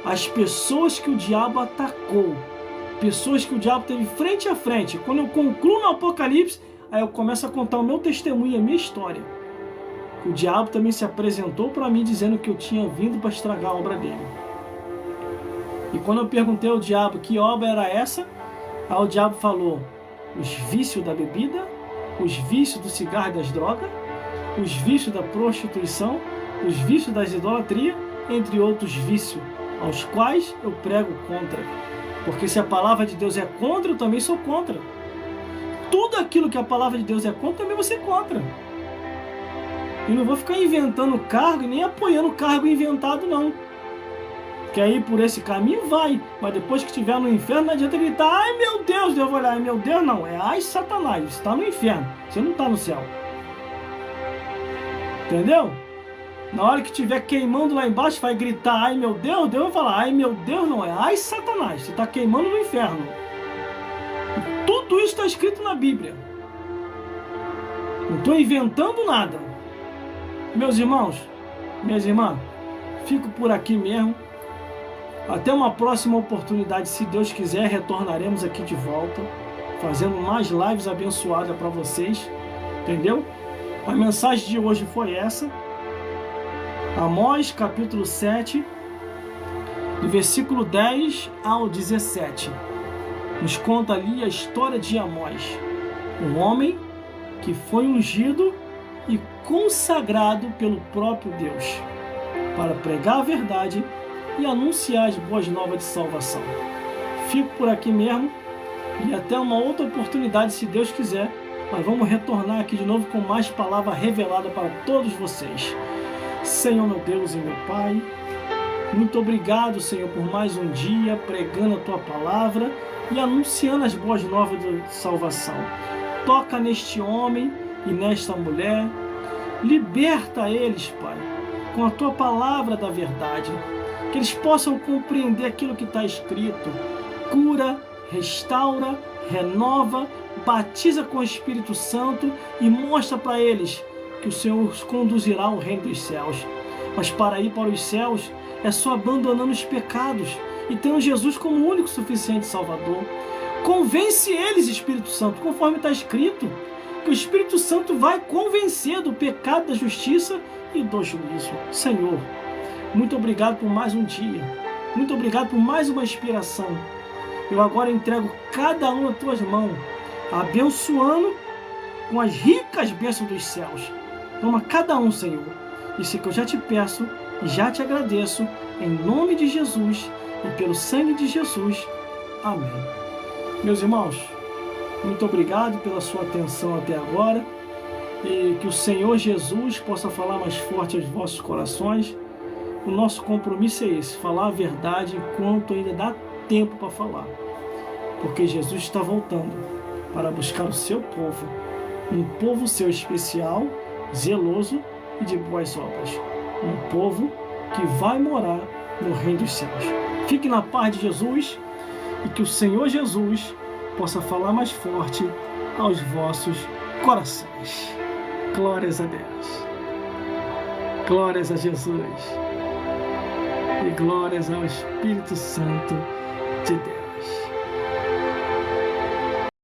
as pessoas que o diabo atacou, pessoas que o diabo teve frente a frente. Quando eu concluo no Apocalipse, aí eu começo a contar o meu testemunho, a minha história. O diabo também se apresentou para mim dizendo que eu tinha vindo para estragar a obra dele. E quando eu perguntei ao diabo que obra era essa, aí o diabo falou: os vícios da bebida, os vícios do cigarro e das drogas, os vícios da prostituição, os vícios das idolatrias, entre outros vícios, aos quais eu prego contra. Porque se a palavra de Deus é contra, eu também sou contra. Tudo aquilo que a palavra de Deus é contra, também você é contra. E não vou ficar inventando cargo e nem apoiando cargo inventado, não. Quer ir por esse caminho? Vai. Mas depois que estiver no inferno, não adianta gritar: ai meu Deus, eu vou olhar. Ai meu Deus, não. É ai Satanás. Você está no inferno. Você não está no céu. Entendeu? Na hora que estiver queimando lá embaixo, vai gritar: ai meu Deus, Deus vai falar: ai meu Deus, não. É ai Satanás. Você está queimando no inferno. E tudo isso está escrito na Bíblia. Não estou inventando nada. Meus irmãos, minhas irmãs, fico por aqui mesmo. Até uma próxima oportunidade, se Deus quiser, retornaremos aqui de volta, fazendo mais lives abençoadas para vocês, entendeu? A mensagem de hoje foi essa. Amós, capítulo 7, do versículo 10 ao 17. Nos conta ali a história de Amós, um homem que foi ungido e consagrado pelo próprio Deus para pregar a verdade e anunciar as boas novas de salvação. Fico por aqui mesmo e até uma outra oportunidade, se Deus quiser. Mas vamos retornar aqui de novo com mais palavra revelada para todos vocês. Senhor, meu Deus e meu Pai, muito obrigado, Senhor, por mais um dia pregando a Tua palavra e anunciando as boas novas de salvação. Toca neste homem e nesta mulher, liberta eles, Pai, com a Tua palavra da verdade, que eles possam compreender aquilo que está escrito. Cura, restaura, renova, batiza com o Espírito Santo e mostra para eles que o Senhor os conduzirá ao reino dos céus. Mas para ir para os céus é só abandonando os pecados e tendo Jesus como o único suficiente Salvador. Convence eles, Espírito Santo, conforme está escrito, que o Espírito Santo vai convencer do pecado, da justiça e do juízo. Senhor, muito obrigado por mais um dia. Muito obrigado por mais uma inspiração. Eu agora entrego cada um nas tuas mãos, abençoando com as ricas bênçãos dos céus. Toma cada um, Senhor. Isso é que eu já te peço e já te agradeço, em nome de Jesus e pelo sangue de Jesus. Amém. Meus irmãos, muito obrigado pela sua atenção até agora e que o Senhor Jesus possa falar mais forte aos vossos corações. O nosso compromisso é esse, falar a verdade enquanto ainda dá tempo para falar, porque Jesus está voltando para buscar o seu povo, um povo seu especial, zeloso e de boas obras, um povo que vai morar no reino dos céus. Fique na paz de Jesus e que o Senhor Jesus possa falar mais forte aos vossos corações. Glórias a Deus, glórias a Jesus e glórias ao Espírito Santo de Deus.